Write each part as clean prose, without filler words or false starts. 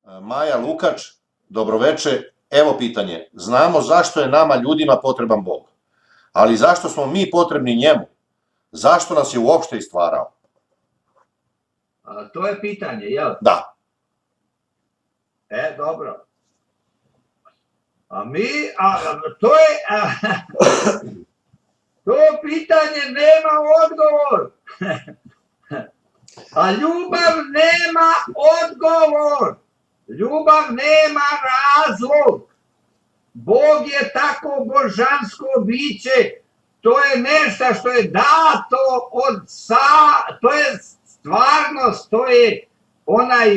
Maja Lukač, dobroveče, evo pitanje. Znamo zašto je nama ljudima potreban Bog, ali zašto smo mi potrebni njemu? Zašto nas je uopšte i stvarao? To je pitanje, jel? Da. Dobro. To pitanje nema odgovor. A ljubav nema odgovor. Ljubav nema razlog. Bog je tako božansko biće. To je nešto što je dato to je stvarnost, to je onaj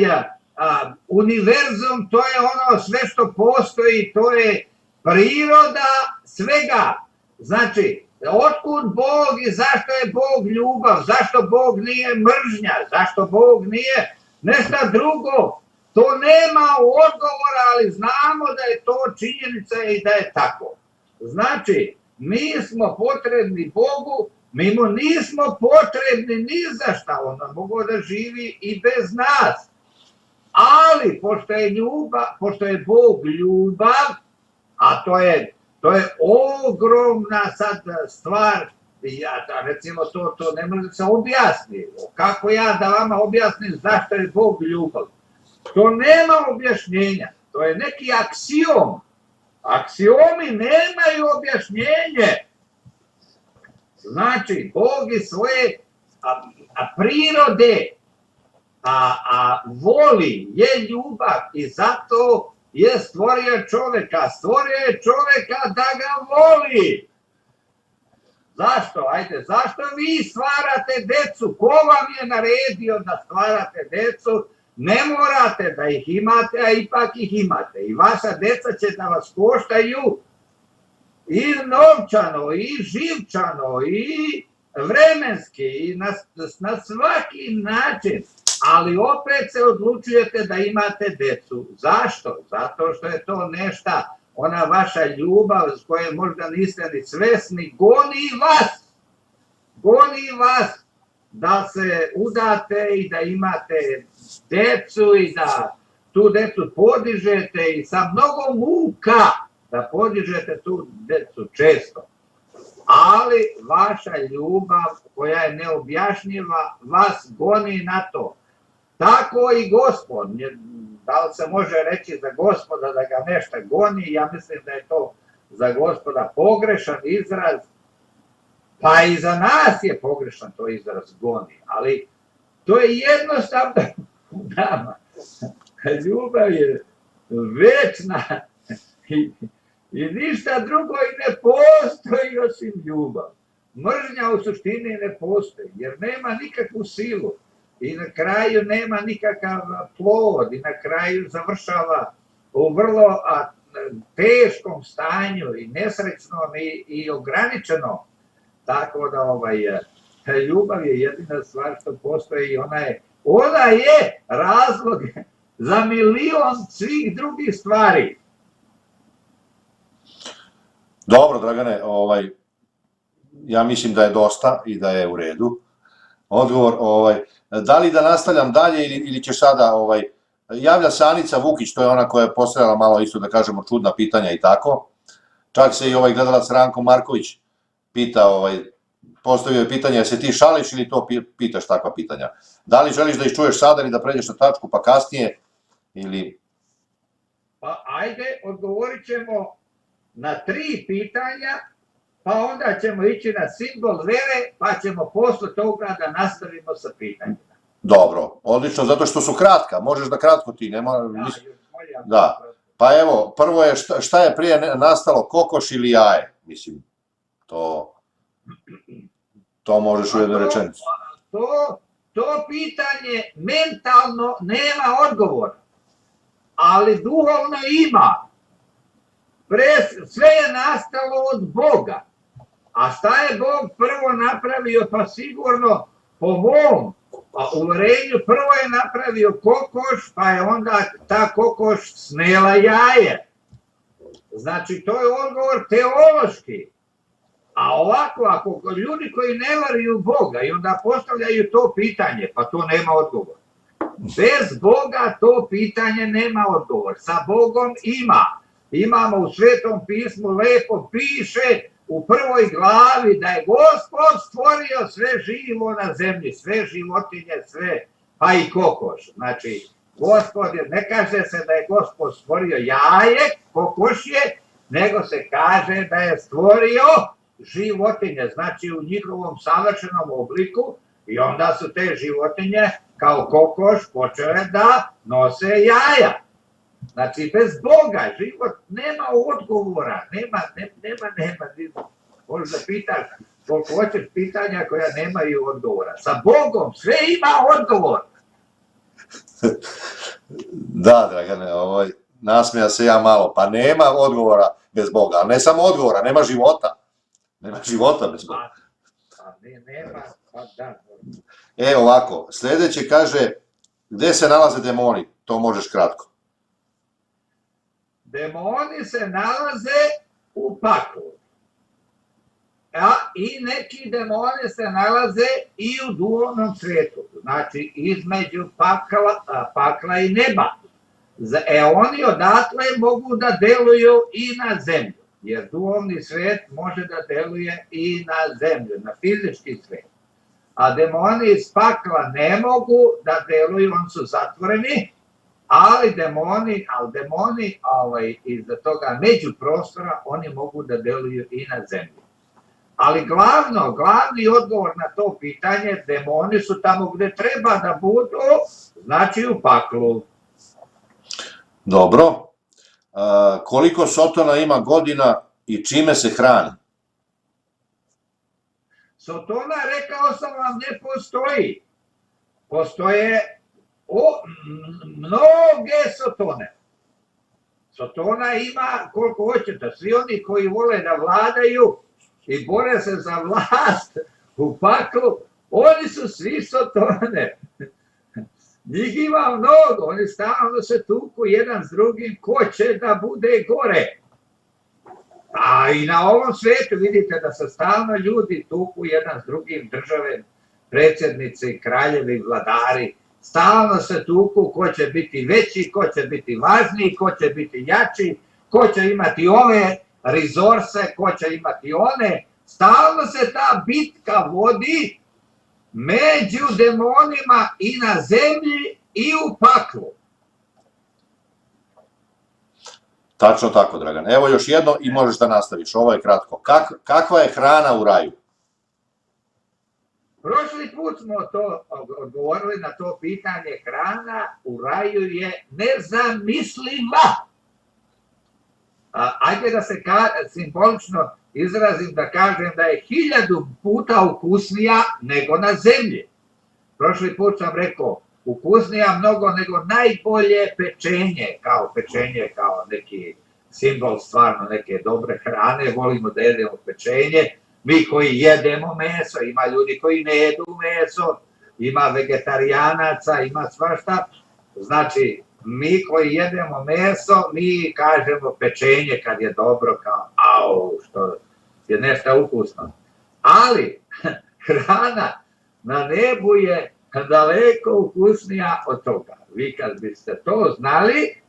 univerzum, to je ono sve što postoji, to je priroda svega. Znači, otkud Bog i zašto je Bog ljubav, zašto Bog nije mržnja, zašto Bog nije nešto drugo, to nema odgovora, ali znamo da je to činjenica i da je tako. Znači, mi smo potrebni Bogu, mi mu nismo potrebni ni za šta, on mogu da živi i bez nas. Ali, pošto je Bog ljubav, a to je ogromna sad stvar, recimo to ne može se objasniti. Kako ja da vama objasnim zašto je Bog ljubav? To nema objašnjenja, to je neki aksiom. Aksiomi nemaju objašnjenje. Znači, Bog iz svoje prirode voli, je ljubav i zato je stvorio čoveka. Stvorio je čoveka da ga voli. Zašto? Ajde, zašto vi stvarate decu? Ko vam je naredio da stvarate decu? Ne morate da ih imate, a ipak ih imate. I vaša deca će da vas koštaju i novčano, i živčano, i vremenski, i na svaki način. Ali opet se odlučujete da imate decu. Zašto? Zato što je to nešta, ona vaša ljubav s koje možda niste ni svesni, goni vas. Goni vas da se udate i da imate decu i da tu decu podižete i sa mnogo muka da podižete tu decu često. Ali vaša ljubav koja je neobjašnjiva vas goni na to. Tako i Gospod. Da li se može reći za Gospoda da ga nešto goni? Ja mislim da je to za Gospoda pogrešan izraz. Pa i za nas je pogrešan to izraz goni. Ali to je jednostavno u nama. Ljubav je večna i ništa drugo i ne postoji osim ljubav. Mržnja u suštini ne postoji jer nema nikakvu silu. I na kraju nema nikakav plod i na kraju završava u vrlo teškom stanju i nesrećnom i ograničenom. Tako da ljubav je jedina stvar što postoji i ona je razlog za milion svih drugih stvari. Dobro, Dragane, ja mislim da je dosta i da je u redu. Odgovor, da li da nastavljam dalje ili ćeš sada, javlja se Anica Vukić, to je ona koja je postavljala malo isto da kažemo čudna pitanja i tako. Čak se i gledalac Ranko Marković postavio je pitanje, se ti šališ ili to pitaš takva pitanja? Da li želiš da ih čuješ sada ili da pređeš na tačku pa kasnije ili... Pa ajde, odgovorit ćemo na 3 pitanja, pa onda ćemo ići na simbol vere, pa ćemo posle toga da nastavimo sa pitanjima. Dobro, odlično, zato što su kratka, možeš da kratko ti, nema... Da, pa evo, prvo je šta je prije nastalo, kokoš ili jaje? Mislim, to možeš u jednoj rečenici. To pitanje mentalno nema odgovora, ali duhovno ima. Sve je nastalo od Boga. A šta je Bog prvo napravio? Pa sigurno po mom uverenju prvo je napravio kokoš, pa je onda ta kokoš snela jaje. Znači to je odgovor teološki. A ovako, ako ljudi koji ne veruju u Boga i onda postavljaju to pitanje, pa to nema odgovora. Bez Boga to pitanje nema odgovor. Sa Bogom ima. Imamo u Svetom pismu, lepo piše u prvoj glavi da je Gospod stvorio sve živo na zemlji, sve životinje, sve, pa i kokoš. Znači, Gospod ne kaže se da je Gospod stvorio jaje, kokošje, nego se kaže da je stvorio životinje, znači u njihovom savršenom obliku, i onda su te životinje kao kokoš počele da nose jaja. Znači, bez Boga život nema odgovora, nema. Možeš da pitaš koliko hoćeš pitanja koja nemaju odgovora. Sa Bogom sve ima odgovor. Da, Dragane, nasmija se ja malo, pa nema odgovora bez Boga, ali ne samo odgovora, nema života. Nema života bez Boga. Nema, pa da. Ovako, sljedeće kaže, gdje se nalaze demoni? To možeš kratko. Demoni se nalaze u paklu. I neki demoni se nalaze i u duhovnom svijetu. Znači, između pakla i neba. Oni odatle mogu da deluju i na zemlju. Jer duhovni svijet može da deluje i na zemlju, na fizički svijet. A demoni iz pakla ne mogu da deluju, oni su zatvoreni, ali demoni iz toga međuprostora, oni mogu da deluju i na zemlji. Ali glavni odgovor na to pitanje, demoni su tamo gdje treba da budu, znači u paklu. Dobro. Koliko Sotona ima godina i čime se hrani? Sotona, rekao sam vam, ne postoji. Postoje mnoge Sotone. Sotona ima koliko hoćete. Svi oni koji vole da vladaju i bore se za vlast u paklu, oni su svi Sotone. Njih ima mnogo, oni stalno se tuku jedan s drugim, ko će da bude gore. A i na ovom svijetu vidite da se stalno ljudi tuku jedan s drugim, države, predsjednici, kraljevi, vladari. Stalno se tuku ko će biti veći, ko će biti važniji, ko će biti jači, ko će imati ove resurse, ko će imati one. Stalno se ta bitka vodi među demonima i na zemlji i u paklu. Tačno tako, Dragan. Evo još jedno i možeš da nastaviš. Ovo je kratko. Kakva je hrana u raju? Prošli put smo to odgovorili na to pitanje. Hrana u raju je nezamisliva. Ajde da se simbolično izrazim, da kažem da je 1000 puta ukusnija nego na zemlji. Prošli put sam rekao, ukusnija mnogo nego najbolje pečenje, kao neki simbol stvarno neke dobre hrane, volimo da jedemo pečenje. Mi koji jedemo meso, ima ljudi koji ne jedu meso, ima vegetarijanaca, ima svašta. Znači, mi koji jedemo meso, mi kažemo pečenje kad je dobro, kao što je nešto ukusno. Ali hrana na nebu je daleko ukusnija od toga. Vi kad biste to znali,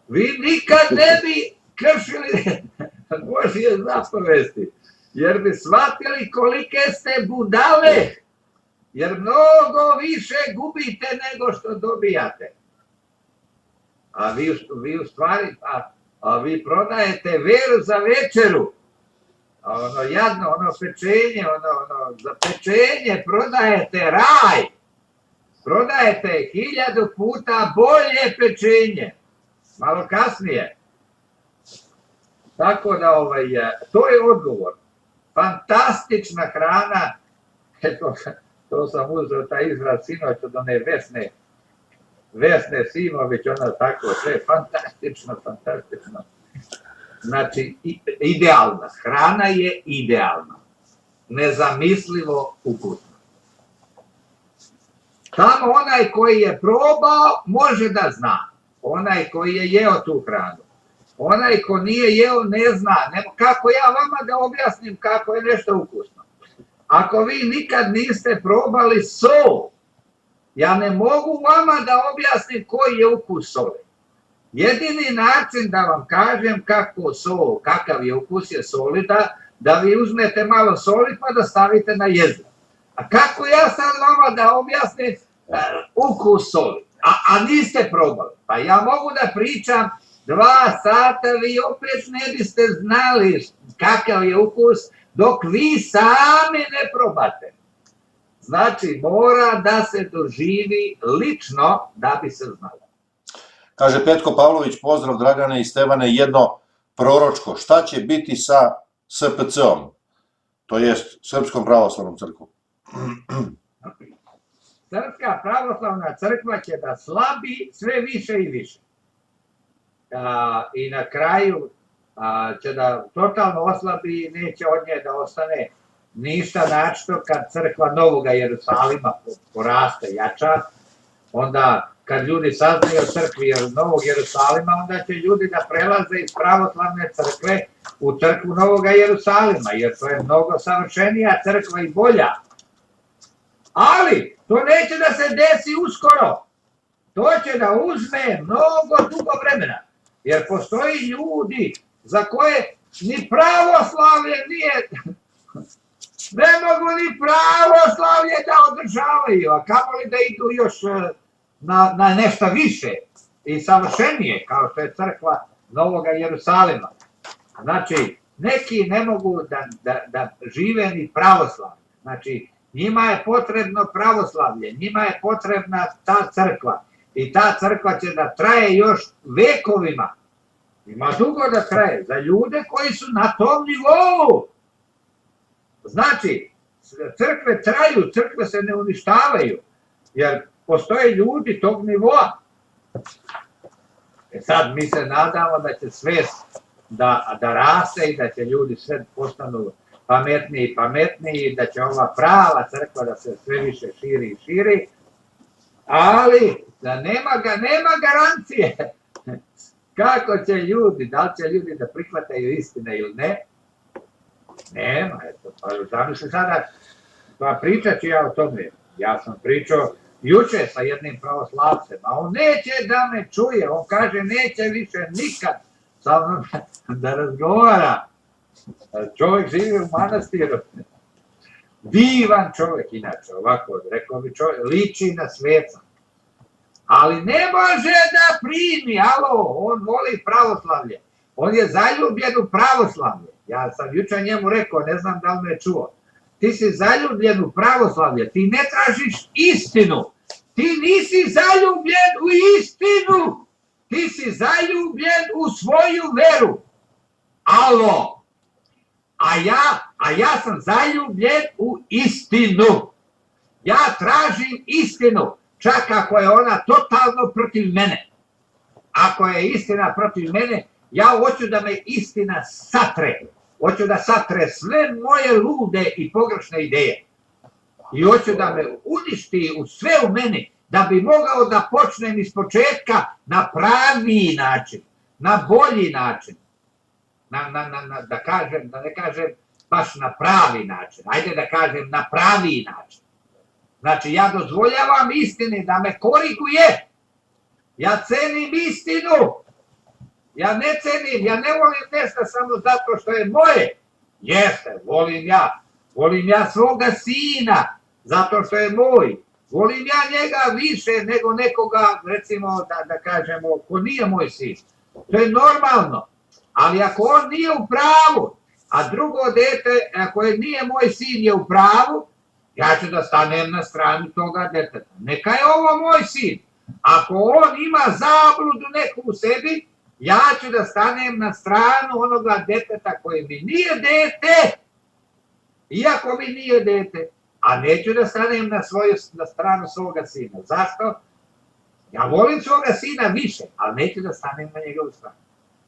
vi nikad ne bi kršili Božje zapovesti, jer bi shvatili kolike ste budale, jer mnogo više gubite nego što dobijate. A vi u stvari, vi prodajete veru za večeru. Ono jadno, ono pečenje, za pečenje prodajete raj. Prodajete 1000 puta bolje pečenje. Malo kasnije. Tako da, to je odgovor. Fantastična hrana. Eto, to sam uzeo taj izraz sinoć od one Vesne Simović, ona tako, sve fantastično. Znači, idealna. Hrana je idealna. Nezamislivo ukusna. Samo onaj koji je probao, može da zna. Onaj koji je jeo tu hranu. Onaj ko nije jeo, ne zna. Kako ja vama da objasnim kako je nešto ukusno? Ako vi nikad niste probali so, Ja ne mogu vama da objasnim koji je ukus soli. Jedini način da vam kažem kakav je ukus je soli, da vi uzmete malo soli pa da stavite na jezik. A kako ja sad vama da objasnim ukus soli, a niste probali? Pa ja mogu da pričam 2 sata, vi opet ne biste znali kakav je ukus dok vi sami ne probate. Znači, mora da se doživi lično da bi se znalo. Kaže Petko Pavlović, pozdrav Dragane i Stevane, jedno proročko. Šta će biti sa SPC-om, to jest Srpskom pravoslavnom crkvom? Srpska pravoslavna crkva će da slabi sve više i više. I na kraju će da totalno oslabi i neće od nje da ostane ništa, našto kad crkva Novog Jerusalima poraste, jača, onda kad ljudi saznaju o crkvi Novog Jerusalima, onda će ljudi da prelaze iz pravoslavne crkve u crkvu Novog Jerusalima, jer to je mnogo savršenija crkva i bolja. Ali to neće da se desi uskoro. To će da uzme mnogo dugo vremena, jer postoji ljudi za koje ni pravoslavlje nije, ne mogu ni pravoslavlje da održavaju, a kamoli da idu još na nešto više i savršenije, kao što je crkva Novog Jerusalima. Znači, neki ne mogu da žive ni pravoslavlje. Znači, njima je potrebno pravoslavlje, njima je potrebna ta crkva. I ta crkva će da traje još vekovima. Ima dugo da traje za ljude koji su na tom nivou. Znači, crkve traju, crkve se ne uništavaju, jer postoje ljudi tog nivoa. Sad mi se nadamo da će svest da raste i da će ljudi sve postanu pametniji i pametniji, da će ova prava crkva da se sve više širi i širi, ali da nema garancije kako će ljudi, da li će ljudi da prihvataju istine ili ne. Nema, eto, pa zamisli sada, pa pričat ću ja o tome. Ja sam pričao juče sa jednim pravoslavcem, a on neće da me čuje, on kaže neće više nikad sa mnom da razgovara. Čovjek živi u manastiru, divan čovjek inače, ovako, rekao bi čovjek, liči na sveca. Ali ne može da primi, on voli pravoslavlje, on je zaljubljen u pravoslavlje. Ja sam jučer njemu rekao, ne znam da li me čuo, ti si zaljubljen u pravoslavlje, ti ne tražiš istinu, ti nisi zaljubljen u istinu, ti si zaljubljen u svoju veru. A ja sam zaljubljen u istinu. Ja tražim istinu, čak ako je ona totalno protiv mene. Ako je istina protiv mene, ja hoću da me istina satre. Hoću da satre sve moje lude i pogrešne ideje. I hoću da me uništi u sve u meni, da bi mogao da počnem iz početka na pravi način, na bolji način. Da ne kažem baš na pravi način, ajde da kažem na pravi način. Znači, ja dozvoljavam istini da me koriguje, ja cenim istinu, ja ne volim nešto samo zato što je moje. Jeste, volim ja svoga sina zato što je moj, volim ja njega više nego nekoga, recimo, da kažemo, ko nije moj sin. To je normalno. Ali ako on nije u pravu, a drugo dete, ako nije moj sin je u pravu, ja ću da stanem na stranu toga deteta. Neka je ovo moj sin. Ako on ima zabludu neku u sebi, ja ću da stanem na stranu onoga deteta koji mi nije dete, iako mi nije dete, a neću da stanem na stranu svoga sina. Zašto? Ja volim svoga sina više, ali neću da stanem na njegovu stranu.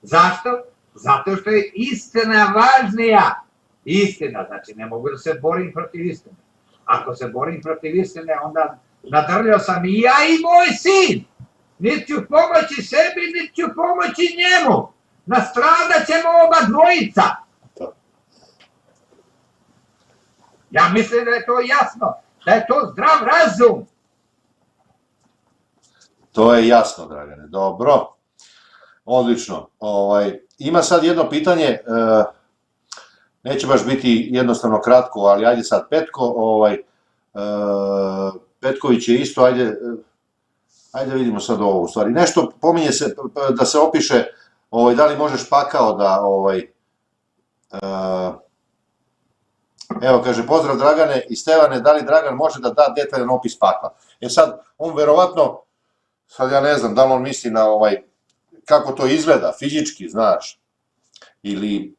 Zašto? Zato što je istina važnija. Istina, znači ne mogu da se borim protiv istine. Ako se borim protiv istine, onda nadrljao sam i ja i moj sin. Niti ću pomoći sebi, niti ću pomoći njemu. Nastradat ćemo oba dvojica. Ja mislim da je to jasno, da je to zdrav razum. To je jasno, Dragane. Dobro. Odlično. Ima sad jedno pitanje, neće baš biti jednostavno kratko, ali ajde sad Petko, Petković je isto, ajde vidimo sad ovo u stvari. Nešto pominje se da se opiše, da li možeš pakao da, evo kaže, pozdrav Dragane i Stevane, da li Dragan može da da detaljan opis pakla? Sad, on verovatno, sad ja ne znam da li on misli na kako to izgleda fizički, znaš, ili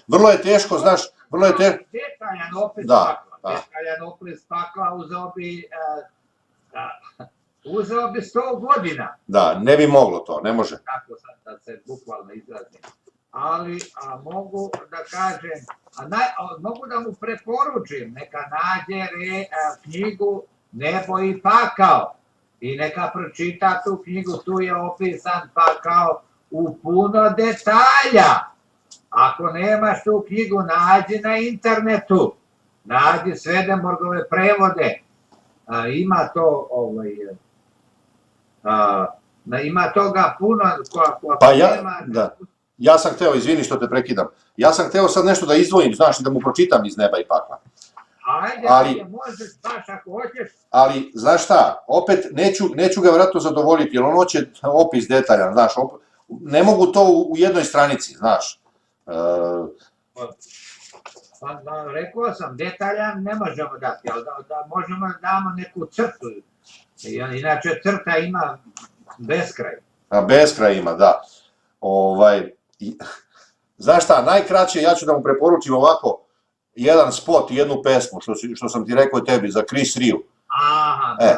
vrlo je teško, znaš, vrlo je teško. Detaljan opis pakla, detaljan opis pakla uzeo bi 100 godina. Da, ne bi moglo to, ne može. Tako sad da se bukvalno izrazim. Ali mogu da kažem, mogu da mu preporučim, neka nađe knjigu Nebo i pakao i neka pročita tu knjigu, tu je opisan pakao u puno detalja. Ako nemaš tu knjigu, nađi na internetu, nađi Swedenborgove prevode, ima to, ima toga puno. Pa ja sam hteo, izvini što te prekidam, ja sam hteo sad nešto da izdvojim, znaš, i da mu pročitam iz Neba i pakla. Ajde, možeš baš ako hoćeš. Ali, znaš šta, opet neću ga vratno zadovoljiti, jer on hoće opis detaljan, znaš, ne mogu to u jednoj stranici, znaš. Rekao sam, detaljan ne možemo dati, ali da možemo da damo neku crtu. Inače, crta ima beskraj. Beskraj ima, da. Znaš šta, najkraće, ja ću da mu preporučim ovako, jedan spot i jednu pesmu, što sam ti rekao tebi, za Chris Rea.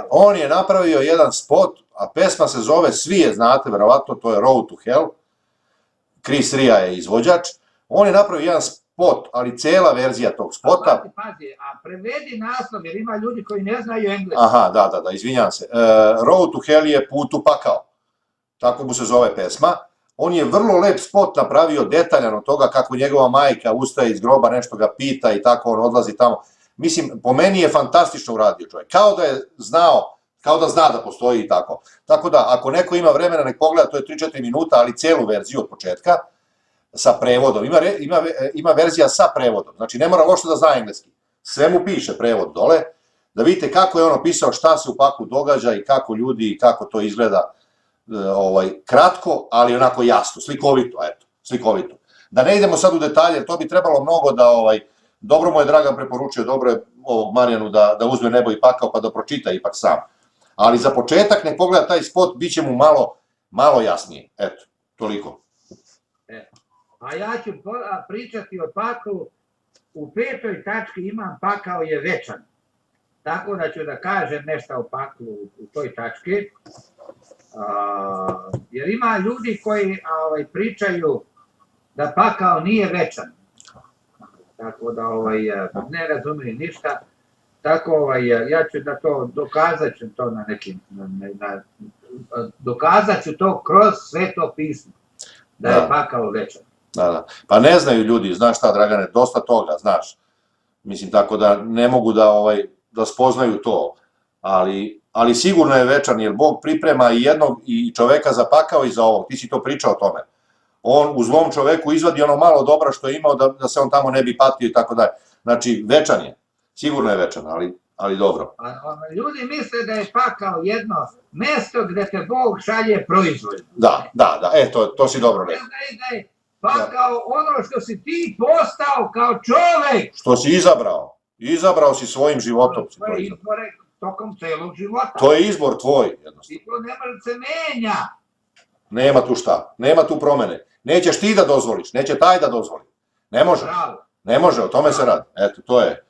On je napravio jedan spot, a pesma se zove, svi je znate, verovatno, to je Road to Hell. Chris Rea je izvođač. On je napravio jedan spot, ali cela verzija tog spota. Pazi, a prevedi naslov, jer ima ljudi koji ne znaju engleski. Aha, da, izvinjam se. Road to Hell je put u pakao. Tako mu se zove pesma. On je vrlo lep spot napravio, detaljan od toga kako njegova majka ustaje iz groba, nešto ga pita i tako on odlazi tamo. Mislim, po meni je fantastično uradio čovjek. Kao da je znao, kao da zna da postoji i tako. Tako da, ako neko ima vremena, nek pogleda, to je 3-4 minuta, ali celu verziju od početka, sa prevodom. Ima verzija sa prevodom. Znači, ne mora uopšte da zna engleski. Sve mu piše prevod dole, da vidite kako je on opisao šta se u paklu događa i kako ljudi i kako to izgleda. Kratko, ali onako jasno, slikovito, eto, slikovito. Da ne idemo sad u detalje, to bi trebalo mnogo da, dobro mu je Dragan preporučio, dobro je ovog Marijanu da uzme Nebo i pakao pa da pročita ipak sam. Ali za početak nek pogleda taj spot, bit će mu malo jasnije, eto, toliko. A ja ću pričati o paklu, u 5. tački imam pakao je večan. Tako da ću da kažem nešto o paklu u toj tački. Jer ima ljudi koji pričaju da pakao nije večan. Tako da ne razumiju ništa. Tako ja ću da to dokazat ću to na nekim, dokazat ću to kroz Sveto pismo, da je pakao večan. Da. Pa ne znaju ljudi, znaš šta Dragane, dosta toga, znaš. Mislim, tako da ne mogu da spoznaju to, ali sigurno je večan, jer Bog priprema i jednog i čoveka za pakao i za ovog, ti si to pričao o tome. On u zlom čoveku izvadi ono malo dobra što je imao da se on tamo ne bi patio i tako dalje. Znači, večan je, sigurno je večan, ali dobro. Ljudi misle da je pakao jedno mesto gde te Bog šalje proizvod. Da, to si dobro rekao. Da je pakao ono što si ti postao kao čovek. Što si izabrao si svojim životom. To je izbor tokom celog života. To je izbor tvoj, jednostavno. I to ne može se menja. Nema tu šta, nema tu promene. Nećeš ti da dozvoliš, neće taj da dozvoli. Ne može. Ne može, o tome se radi. Eto, to je.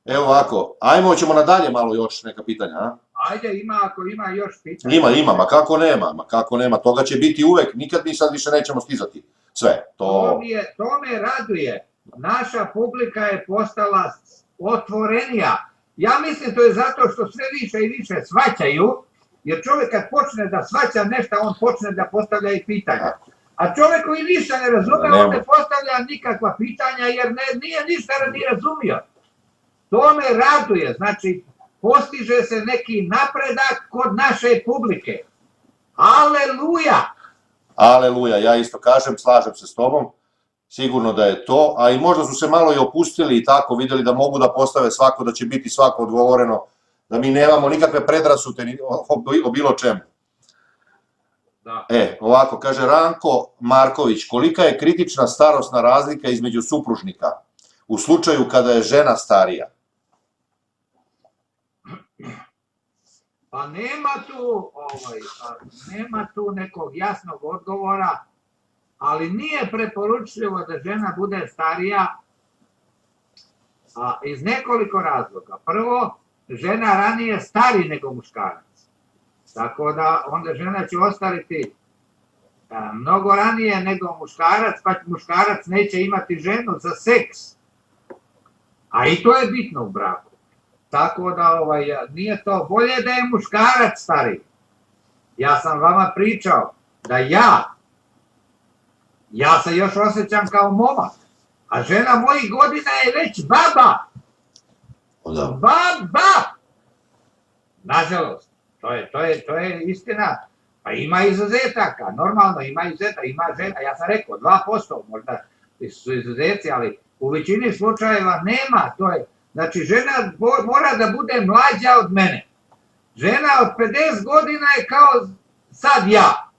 Evo ovako, ajmo, ćemo nadalje malo još neka pitanja, a? Ajde, ako ima još pitanja. Ima, ma kako nema, toga će biti uvek, nikad mi sad više nećemo stizati sve. To me raduje, naša publika je postala otvorenija. Ja mislim to je zato što sve više i više shvaćaju, jer čovjek kad počne da shvaća nešto, on počne da postavlja i pitanja. A čovjek koji ništa ne razume, on ne postavlja nikakva pitanja jer nije ništa ni razumio. To me raduje, znači postiže se neki napredak kod naše publike. Aleluja! Aleluja, ja isto kažem, slažem se s tobom, sigurno da je to, a i možda su se malo i opustili i tako, vidjeli da mogu da postave svako, da će biti svako odgovoreno, da mi nemamo nikakve predrasute o bilo čemu. Da. Ovako, kaže Ranko Marković, kolika je kritična starosna razlika između supružnika u slučaju kada je žena starija? Pa nema tu nekog jasnog odgovora, ali nije preporučljivo da žena bude starija iz nekoliko razloga. Prvo, žena ranije stari nego muškarac. Tako da onda žena će ostariti mnogo ranije nego muškarac, pa muškarac neće imati ženu za seks. A i to je bitno u braku. Tako da nije to bolje da je muškarac stariji. Ja sam vama pričao da ja se još osjećam kao momak, a žena mojih godina je već baba. Baba! Nažalost, to je istina. Pa ima izuzetaka, normalno ima izuzetaka, ima žena, ja sam rekao 2%, možda su izuzeci, ali u većini slučajeva nema, znači žena mora da bude mlađa od mene. Žena od 50 godina je kao sad ja,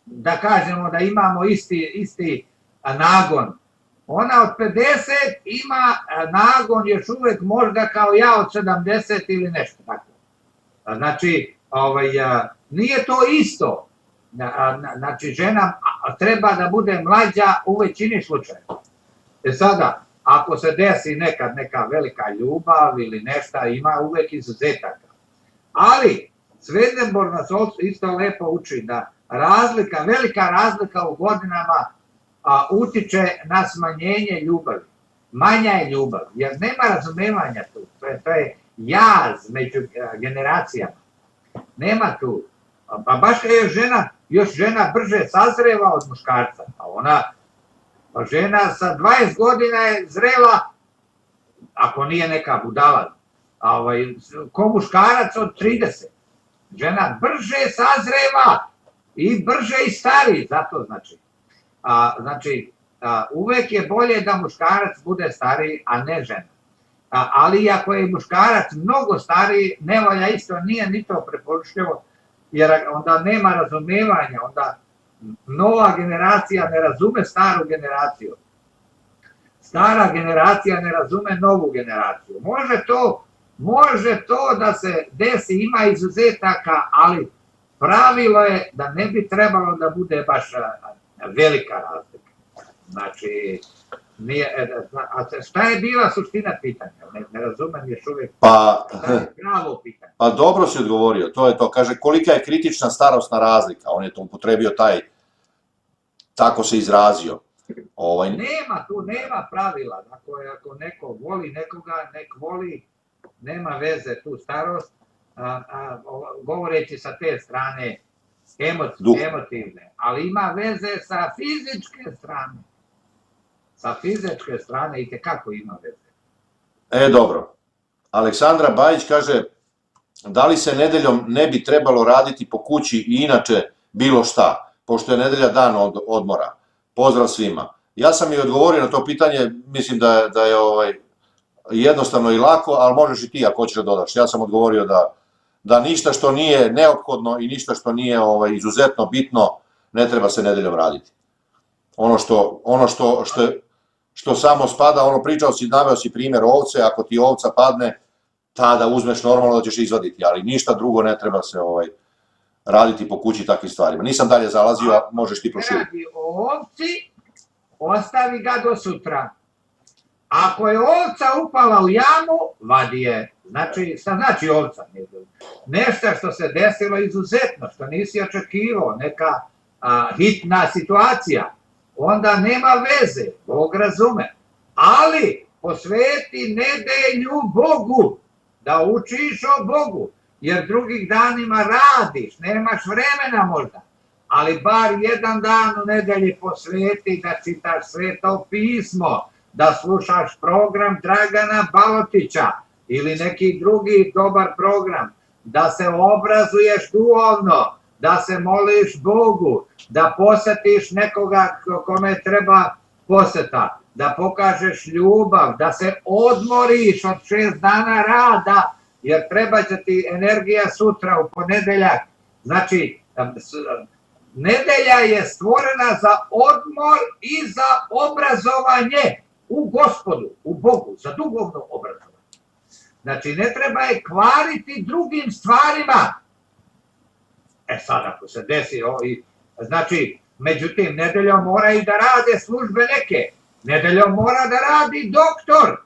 da kažemo da imamo isti nagon. Ona od 50 ima nagon još uvek možda kao ja od 70 ili nešto tako. Znači, nije to isto. Znači, žena treba da bude mlađa u većini slučajeva. Sada, ako se desi nekad neka velika ljubav ili nešto, ima uvek izuzetaka. Ali, Swedenborg nas isto lepo uči da velika razlika u godinama utiče na smanjenje ljubavi. Manja je ljubav, jer nema razumevanja tu. To je jaz među generacijama. Nema tu. Pa baš je žena brže sazreva od muškarca. Pa žena sa 20 godina je zrela, ako nije neka budala, ko muškarac od 30. Žena brže sazreva i brže i stari, zato znači. Znači, uvek je bolje da muškarac bude stariji, a ne žena. Ali ako je muškarac mnogo stariji, ne valja isto, nije ni to preporučljivo, jer onda nema razumevanja, onda nova generacija ne razume staru generaciju. Stara generacija ne razume novu generaciju. Može to da se desi, ima izuzetaka, ali pravilo je da ne bi trebalo da bude baš velika razlika. Znači, šta je bila suština pitanja? Ne razumem još uvijek. Šta je pravo pitanje? Pa dobro si odgovorio, to je to. Kaže, kolika je kritična starosna razlika? On je to upotrebio tako se izrazio. Nema pravila. Ako neko voli nekoga, nek voli, nema veze tu starost. Govoreći sa te strane emotivne, ali ima veze sa fizičke strane. Sa fizičke strane i tekako ima veze. Dobro. Aleksandra Bajić kaže, da li se nedeljom ne bi trebalo raditi po kući i inače bilo šta, pošto je nedelja dan odmora. Pozdrav svima. Ja sam i odgovorio na to pitanje, mislim da je jednostavno i lako, ali možeš i ti ako hoćeš da dodaš. Ja sam odgovorio da ništa što nije neophodno i ništa što nije izuzetno bitno ne treba se nedeljom raditi. Ono što samo spada, pričao si, naveo si primjer ovce, ako ti ovca padne, tada uzmeš normalno da ćeš izvaditi, ali ništa drugo ne treba se raditi po kući takvim stvarima. Nisam dalje zalazio, a možeš ti proširiti. Radi o ovci, ostavi ga do sutra. Ako je ovca upala u jamu, vadi je. Znači, šta znači ovca? Nešto što se desilo izuzetno, što nisi očekivao, neka hitna situacija, onda nema veze, Bog razume. Ali posveti nedelju Bogu, da učiš o Bogu, jer drugih danima radiš, nemaš vremena možda, ali bar jedan dan u nedelji posveti da čitaš Sveto pismo, da slušaš program Dragana Balotića ili neki drugi dobar program, da se obrazuješ duhovno, da se moliš Bogu, da posetiš nekoga kome treba poseta, da pokažeš ljubav, da se odmoriš od 6 dana rada, jer treba će ti energija sutra u ponedeljak. Znači, nedelja je stvorena za odmor i za obrazovanje u Gospodu, u Bogu, za duhovno obrazovanje. Znači, ne treba je kvariti drugim stvarima. Sad, ako se desi, znači, međutim, nedeljom mora i da rade službe neke. Nedeljom mora da radi doktor.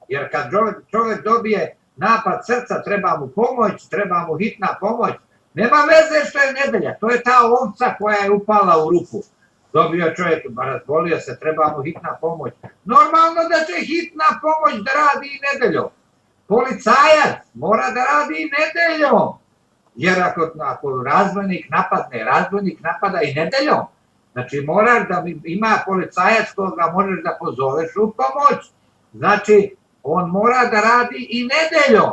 Jer kad čovjek dobije napad srca, treba mu pomoć, treba mu hitna pomoć. Nema veze što je nedelja, to je ta ovca koja je upala u rupu. Dobio čovjek, razbolio se, treba mu hitna pomoć. Normalno da će hitna pomoć da radi i nedeljom. Policajac mora da radi i nedeljom. Jer ako razbojnik napada i nedeljom. Znači moraš da ima policajac koga možeš da pozoveš u pomoć. Znači on mora da radi i nedeljom.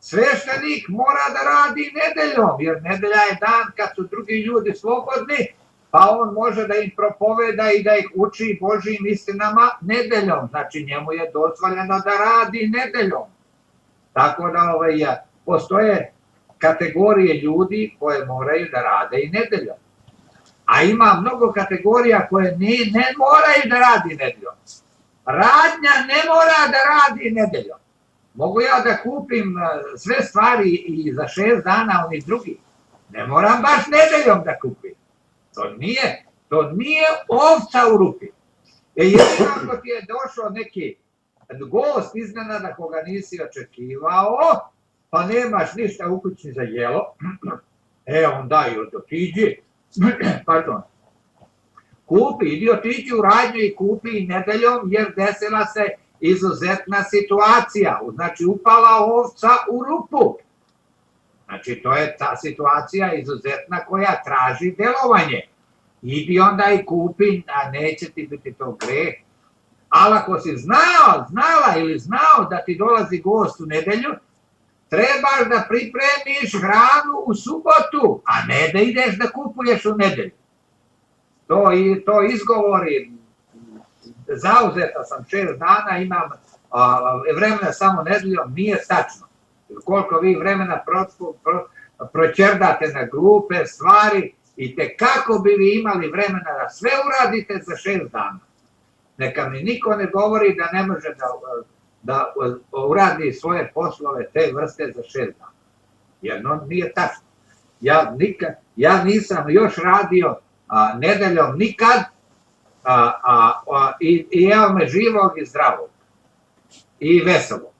Sveštenik mora da radi nedeljom, jer nedelja je dan kad su drugi ljudi slobodni, pa on može da im propoveda i da ih uči Božjim istinama nedeljom. Znači njemu je dozvoljeno da radi nedeljom. Tako da postoje kategorije ljudi koje moraju da rade i nedeljom. A ima mnogo kategorija koje ne moraju da radi nedeljom. Radnja ne mora da radi nedeljom. Mogu ja da kupim sve stvari i za 6 dana onih drugih. Ne moram baš nedeljom da kupim. To nije ovca u rupi. Jedino ako ti je došao neki gost iznenada koga nisi očekivao, pa nemaš ništa u kući za jelo, onda i otiđi, pardon, idi otiđi u radnju i kupi nedeljom, jer desila se izuzetna situacija, znači upala ovca u rupu. Znači to je ta situacija izuzetna koja traži delovanje. Idi onda i kupi, a neće ti biti to greh. Ali ako si znala ili znao da ti dolazi gost u nedelju, trebaš da pripremiš hranu u subotu, a ne da ideš da kupuješ u nedelju. To izgovori, zauzeta sam 6 dana, imam vremena samo nedeljom, nije tačno. Koliko vi vremena proćerdate na glupe stvari i kako bi vi imali vremena da sve uradite za 6 dana. Neka mi niko ne govori da ne može da uradi svoje poslove te vrste za 6 dana. Jer nije tačno. Ja nisam još radio nedeljom nikad i evo me živog i zdravog i veselog.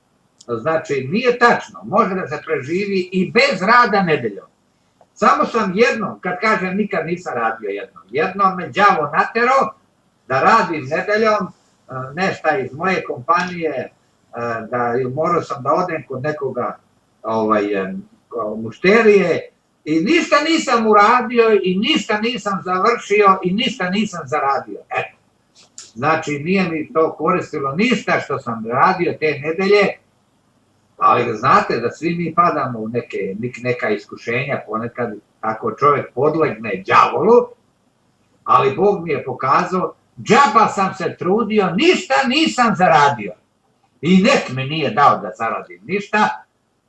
Znači, nije tačno. Može da se preživi i bez rada nedeljom. Samo sam jednom, kad kažem nikad nisam radio jednom me đavo natero da radim nedeljom, nešto iz moje kompanije, da morao sam da odem kod nekoga mušterije i ništa nisam uradio i ništa nisam završio i ništa nisam zaradio. Eto. Znači, nije mi to koristilo ništa što sam radio te nedelje, ali znate da svi mi padamo u neka iskušenja, ponekad ako čovjek podlegne đavolu, ali Bog mi je pokazao, džaba sam se trudio, ništa nisam zaradio. I nek mi nije dao da zaradim ništa,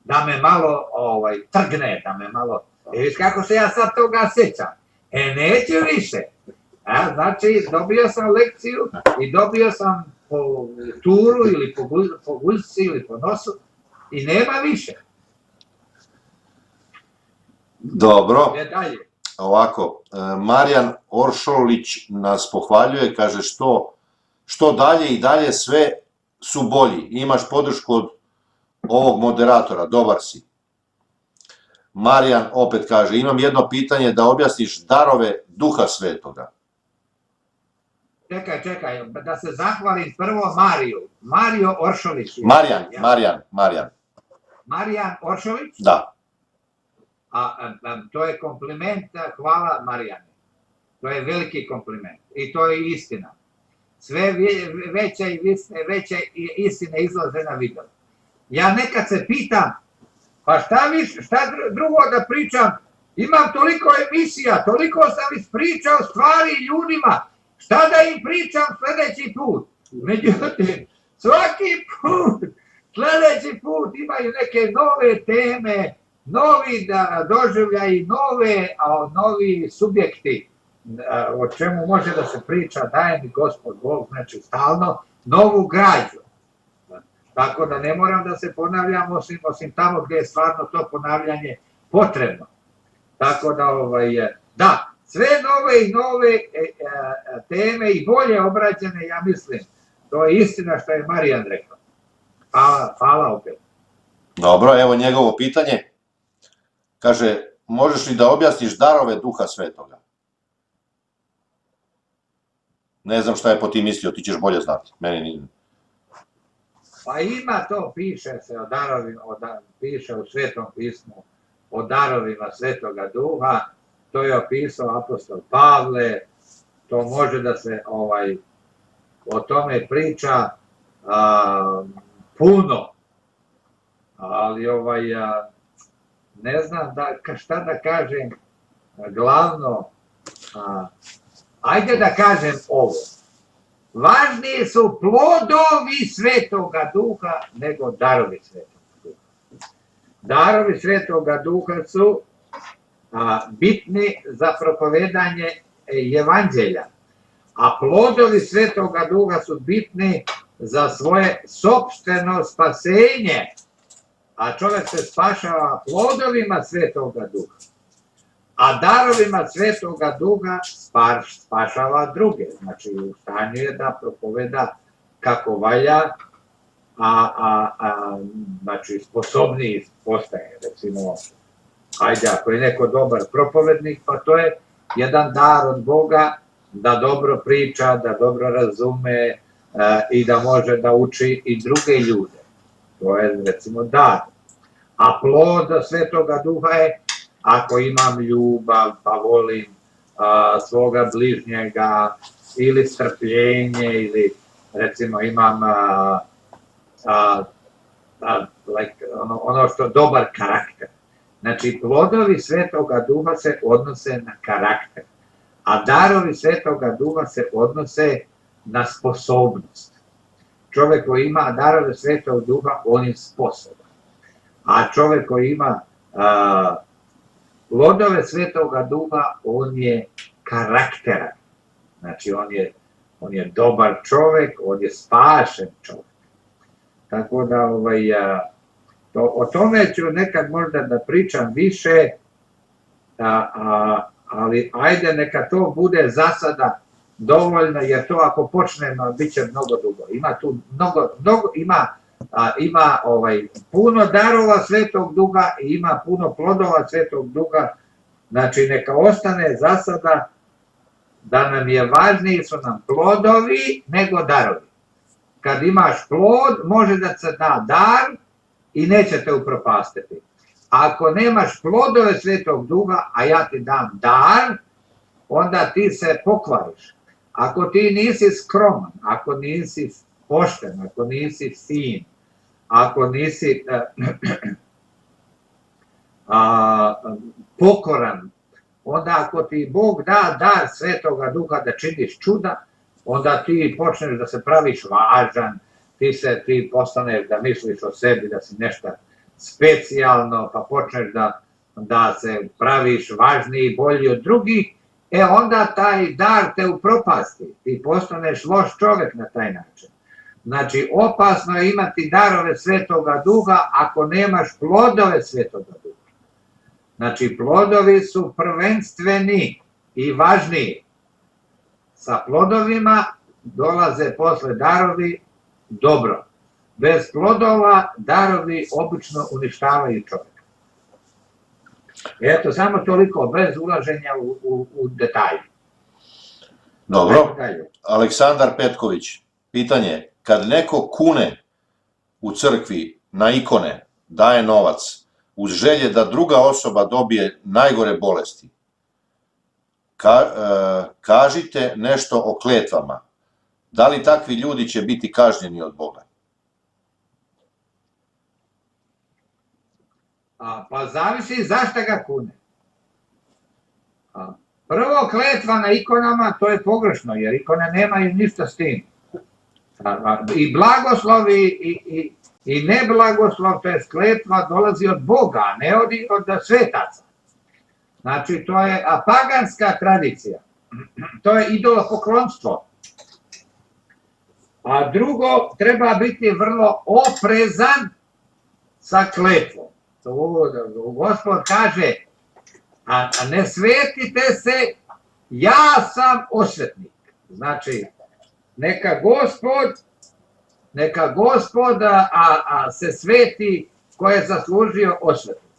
da me malo trgne, da me malo... Viš kako se ja sad toga sjećam? Neću više. Znači, dobio sam lekciju i dobio sam po turu ili po guzici ili po nosu i nema više. Dobro. Ovako, Marijan Oršolić nas pohvaljuje, kaže što dalje i dalje sve su bolji. Imaš podršku od ovog moderatora, dobar si. Marijan opet kaže, imam jedno pitanje da objasniš darove Duha Svetoga. Čekaj, da se zahvalim prvo Mariju. Mario Oršolić. Marijan. Marijan Oršolić? Da. To je kompliment, hvala Marijane. To je veliki kompliment i to je istina. Sve veće istine izlaze na video. Ja nekad se pitam, pa šta drugo da pričam, imam toliko emisija, toliko sam ispričao stvari ljudima, šta da im pričam sljedeći put? Međutim, svaki put, sljedeći put imaju neke nove teme, novi doživljaji, novi subjekti, o čemu može da se priča, daje mi Gospod Bog, znači stalno, novu građu. Tako da ne moram da se ponavljam, osim tamo gdje je stvarno to ponavljanje potrebno. Tako da, da, sve nove i nove teme i bolje obrađene, ja mislim, to je istina što je Marijan rekao. Hvala opet. Dobro, evo njegovo pitanje. Kaže, možeš li da objasniš darove Duha Svetoga? Ne znam šta je po tim mislio, ti ćeš bolje znati. Meni nije. Pa ima to, piše se o darovima, piše u Svetom pismu o darovima Svetoga Duha, to je opisao apostol Pavle, to može da se o tome priča puno, ali ne znam šta da kažem glavno, ajde da kažem ovo. Važniji su plodovi Svetoga Duha nego darovi Svetoga Duha. Darovi Svetoga Duha su bitni za propovedanje evanđelja, a plodovi Svetoga Duha su bitni za svoje sopstveno spasenje, a čovjek se spašava plodovima Svetoga Duha. A darovima Svetoga Duha spašava druge. Znači, u stanju je da propoveda kako valja, znači, sposobniji postaje. Recimo, ajde, ako je neko dobar propovednik, pa to je jedan dar od Boga da dobro priča, da dobro razume i da može da uči i druge ljude. To je, recimo, dar. A plod Svetoga Duha je ako imam ljubav, pa volim svoga bližnjega, ili strpljenje, ili recimo imam ono što je dobar karakter. Znači, plodovi Svetoga Duha se odnose na karakter, a darovi Svetoga Duha se odnose na sposobnost. Čovjek koji ima darove Svetog Duha, on je sposoban. A čovjek koji ima plodove Svetoga Duha, on je karakteran. Znači, on je dobar čovjek, on je spašen čovjek. Tako da, o tome ću nekad možda da pričam više, ali ajde neka to bude za sada dovoljno, jer to ako počnemo, bit će mnogo dugo. Ima tu ima puno darova Svetog Duha i ima puno plodova Svetog Duha, znači neka ostane za sada da nam je važniji su nam plodovi nego darovi. Kad imaš plod, može da se da dar i neće te upropastiti. Ako nemaš plodove Svetog Duha, a ja ti dam dar, onda ti se pokvariš. Ako ti nisi skroman, ako nisi pošten, ako nisi fin, ako nisi pokoran, onda ako ti Bog da dar Svetoga Duha da činiš čuda, onda ti počneš da se praviš važan, ti postaneš da misliš o sebi da si nešto specijalno, pa počneš da se praviš važniji i bolji od drugih, onda taj dar te upropasti, ti postaneš loš čovjek na taj način. Znači, opasno je imati darove Svetoga Duha ako nemaš plodove Svetoga Duha. Znači, plodovi su prvenstveni i važniji. Sa plodovima dolaze posle darovi dobro. Bez plodova darovi obično uništavaju čovjeka. Eto, samo toliko, bez ulaženja u detalje. Dobro. Aleksandar Petković, pitanje. Kad neko kune u crkvi na ikone, daje novac, uz želje da druga osoba dobije najgore bolesti, kažite nešto o kletvama. Da li takvi ljudi će biti kažnjeni od Boga? Pa zavisi zašto ga kune. Prvo, kletva na ikonama, to je pogrešno, jer ikone nemaju ništa s tim. I blagoslov i neblagoslov, to je kletva, dolazi od Boga, a ne od svetaca. Znači, to je paganska tradicija. To je idolopoklonstvo. A drugo, treba biti vrlo oprezan sa kletvom. Gospod kaže, a ne svetite se, ja sam osvetnik. Znači, neka Gospod se sveti ko je zaslužio osvetnik.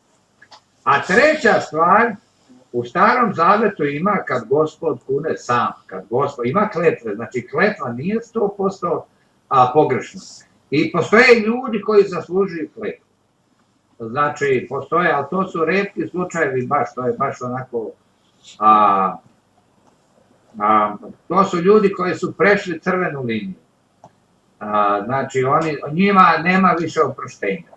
A treća stvar, u Starom Zavetu ima kad Gospod kune sam, kad Gospod ima kletve, znači kletva nije 100% pogrešna. I postoje ljudi koji zaslužuju kletvu. Znači, postoje, ali to su retki slučajevi, to je baš onako, to su ljudi koji su prešli crvenu liniju. Znači, njima nema više oproštenja.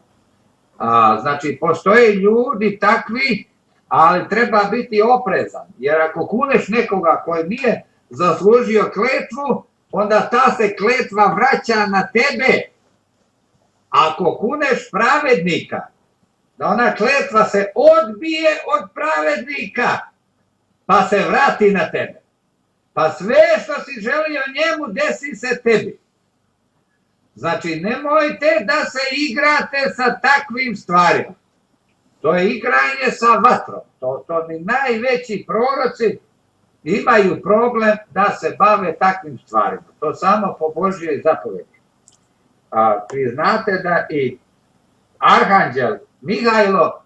Znači, postoje ljudi takvi, ali treba biti oprezan, jer ako kuneš nekoga koji nije zaslužio kletvu, onda ta se kletva vraća na tebe. Ako kuneš pravednika, da ona kletva se odbije od pravednika, pa se vrati na tebe. Pa sve što si želio njemu, desi se tebi. Znači, nemojte da se igrate sa takvim stvarima. To je igranje sa vatrom. To ni najveći proroci imaju problem da se bave takvim stvarima. To samo po Božjoj zapovedi. Vi znate da i arhanđel Mihajlo,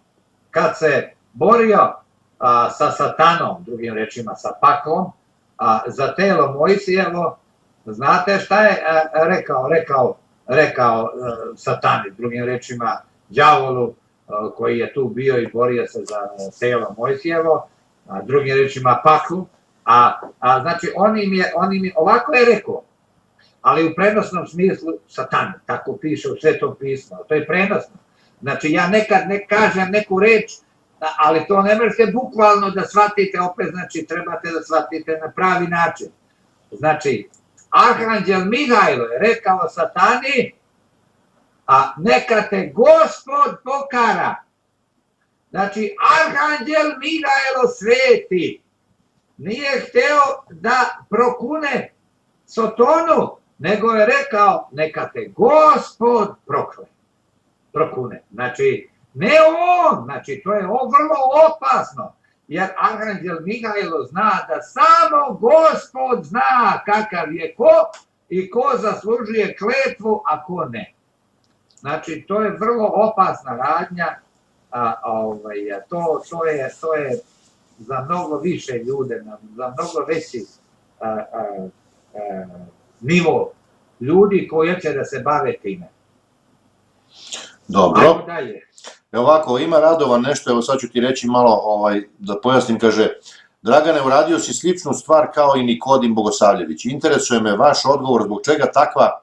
kad se borio sa satanom, drugim rečima sa paklom, za telo Mojsijevo, znate šta je rekao satani, drugim rečima đavolu, koji je tu bio i borio se za telo Mojsijevo, drugim rečima paklu, znači on im je ovako je rekao, ali u prenosnom smislu satani, tako piše u Svetom pismu, to je prenosno. Znači ja nekad ne kažem neku reč, ali to ne možete bukvalno da shvatite, opet znači trebate da shvatite na pravi način. Znači, arhanđel Mihajlo je rekao satani, neka te Gospod pokara. Znači, arhanđel Mihajlo sveti nije hteo da prokune Sotonu, nego je rekao, neka te Gospod prokune. Znači, ne on, znači to je vrlo opasno, jer arhanđel Mihajlo zna da samo Gospod zna kakav je ko i ko zaslužuje kletvu, a ko ne. Znači, to je vrlo opasna radnja, to je za mnogo više ljude, za mnogo veći nivo ljudi koji će da se bave time. Dobro. Evo ovako, ima Radovan nešto, evo sad ću ti reći malo, da pojasnim, kaže, Dragane, uradio si sličnu stvar kao i Nikodim Bogosavljević. Interesuje me vaš odgovor zbog čega takva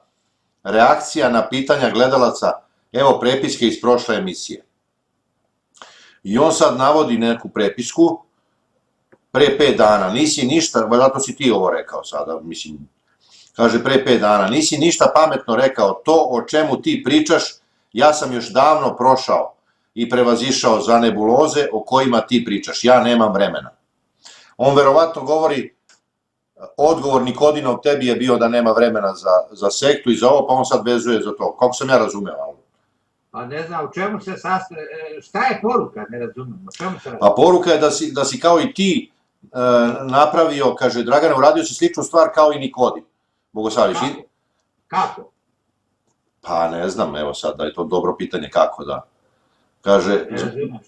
reakcija na pitanja gledalaca, evo prepiske iz prošle emisije. I on sad navodi neku prepisku, pre 5 dana, nisi ništa, zato si ti ovo rekao sada, mislim, kaže pre 5 dana, nisi ništa pametno rekao, to o čemu ti pričaš, ja sam još davno prošao i prevazišao za nebuloze o kojima ti pričaš, ja nemam vremena. On verovatno govori, odgovor Nikodinov tebi je bio da nema vremena za sektu i za ovo, pa on sad vezuje za to. Kako sam ja razumeo? Pa ne znam, u čemu se sastoji, šta je poruka, ne razumijem, u čemu se razumije? Pa poruka je da si kao i ti napravio, kaže, Dragane, uradio si sličnu stvar kao i Nikodim Bogosavljević. Kako? Pa ne znam, evo sad, da je to dobro pitanje kako da. Kaže...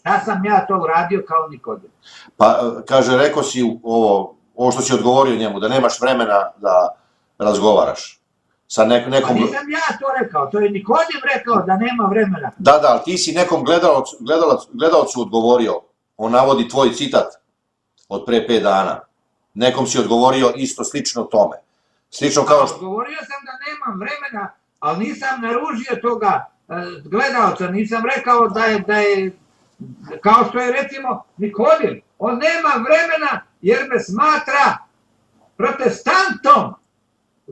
Šta sam ja to uradio kao Nikodim? Pa, kaže, rekao si ovo što si odgovorio njemu, da nemaš vremena da razgovaraš sa nekom... Pa nisam ja to rekao, to je Nikodim rekao da nema vremena. Da, ali ti si nekom gledalcu odgovorio, on navodi tvoj citat od pre 5 dana. Nekom si odgovorio isto slično tome. Slično kao što... Odgovorio sam da nemam vremena, ali nisam naružio toga gledalca, nisam rekao Kao što je recimo Nikodim, on nema vremena jer me smatra protestantom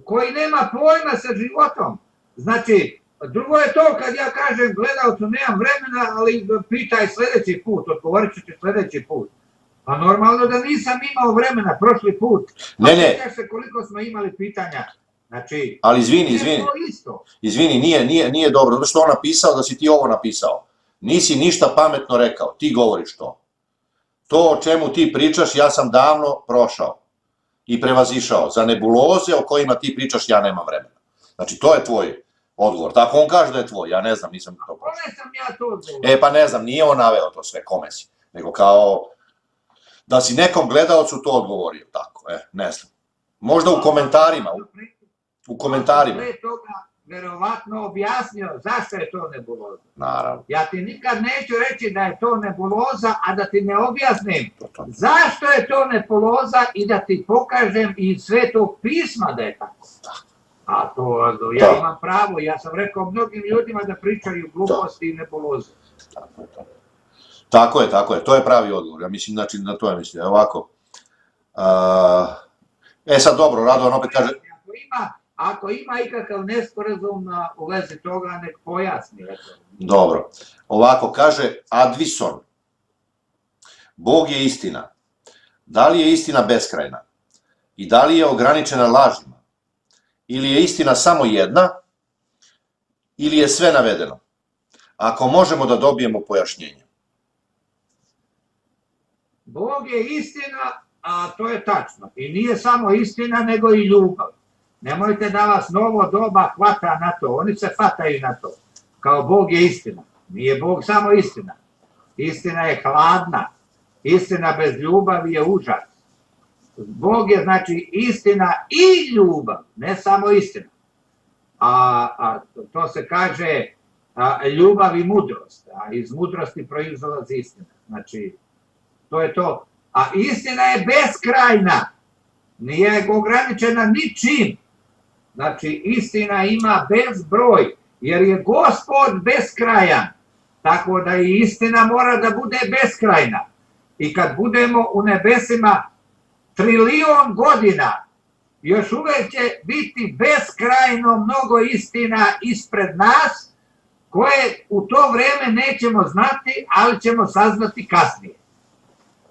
koji nema pojma sa životom. Znači, drugo je to kad ja kažem gledalcu nemam vremena, ali pitaj sljedeći put, odgovorit ću ti sljedeći put. Pa normalno da nisam imao vremena prošli put. Ne. Sjećaš se koliko smo imali pitanja. Znači, Ali izvini, nije dobro, zato što on napisao da si ti ovo napisao. Nisi ništa pametno rekao, ti govoriš to. To o čemu ti pričaš, ja sam davno prošao i prevazišao. Za nebuloze o kojima ti pričaš, ja nemam vremena. Znači, to je tvoj odgovor. Tako on kaže da je tvoj, ja ne znam, nisam to prošao. Kome sam ja to odgovor? Pa ne znam, nije on naveo to sve, kome si. Nego kao da si nekom gledalcu to odgovorio, tako, ne znam. Možda u komentarima, u komentarima. Pre toga verovatno objasnio zašto je to nebuloza. Naravno. Ja ti nikad neću reći da je to nebuloza, a da ti ne objasnim zašto je to nebuloza i da ti pokažem iz Svetog pisma da je tako. A to, ja imam pravo, ja sam rekao mnogim ljudima da pričaju gluposti i nebuloze. Tako je, to je pravi odgovor, ja mislim, znači, na to je mislim, ovako. Sad dobro, Radovan opet kaže... Ako ima ikakav nesporazum u vezi toga, nek pojasni. Dobro, ovako kaže Advison, Bog je istina. Da li je istina beskrajna? I da li je ograničena lažima? Ili je istina samo jedna? Ili je sve navedeno? Ako možemo da dobijemo pojašnjenje. Bog je istina, a to je tačno. I nije samo istina, nego i ljubav. Nemojte da vas novo doba hvata na to. Oni se hvataju na to. Kao Bog je istina. Nije Bog samo istina. Istina je hladna. Istina bez ljubavi je užas. Bog je znači istina i ljubav, ne samo istina. A to se kaže ljubav i mudrost. A iz mudrosti proizlazi istina. Znači, to je to. A istina je beskrajna. Nije ograničena ničim. Znači, istina ima bezbroj, jer je Gospod beskrajan. Tako da i istina mora da bude beskrajna. I kad budemo u nebesima 1.000.000 godina, još uvek će biti beskrajno mnogo istina ispred nas, koje u to vreme nećemo znati, ali ćemo saznati kasnije.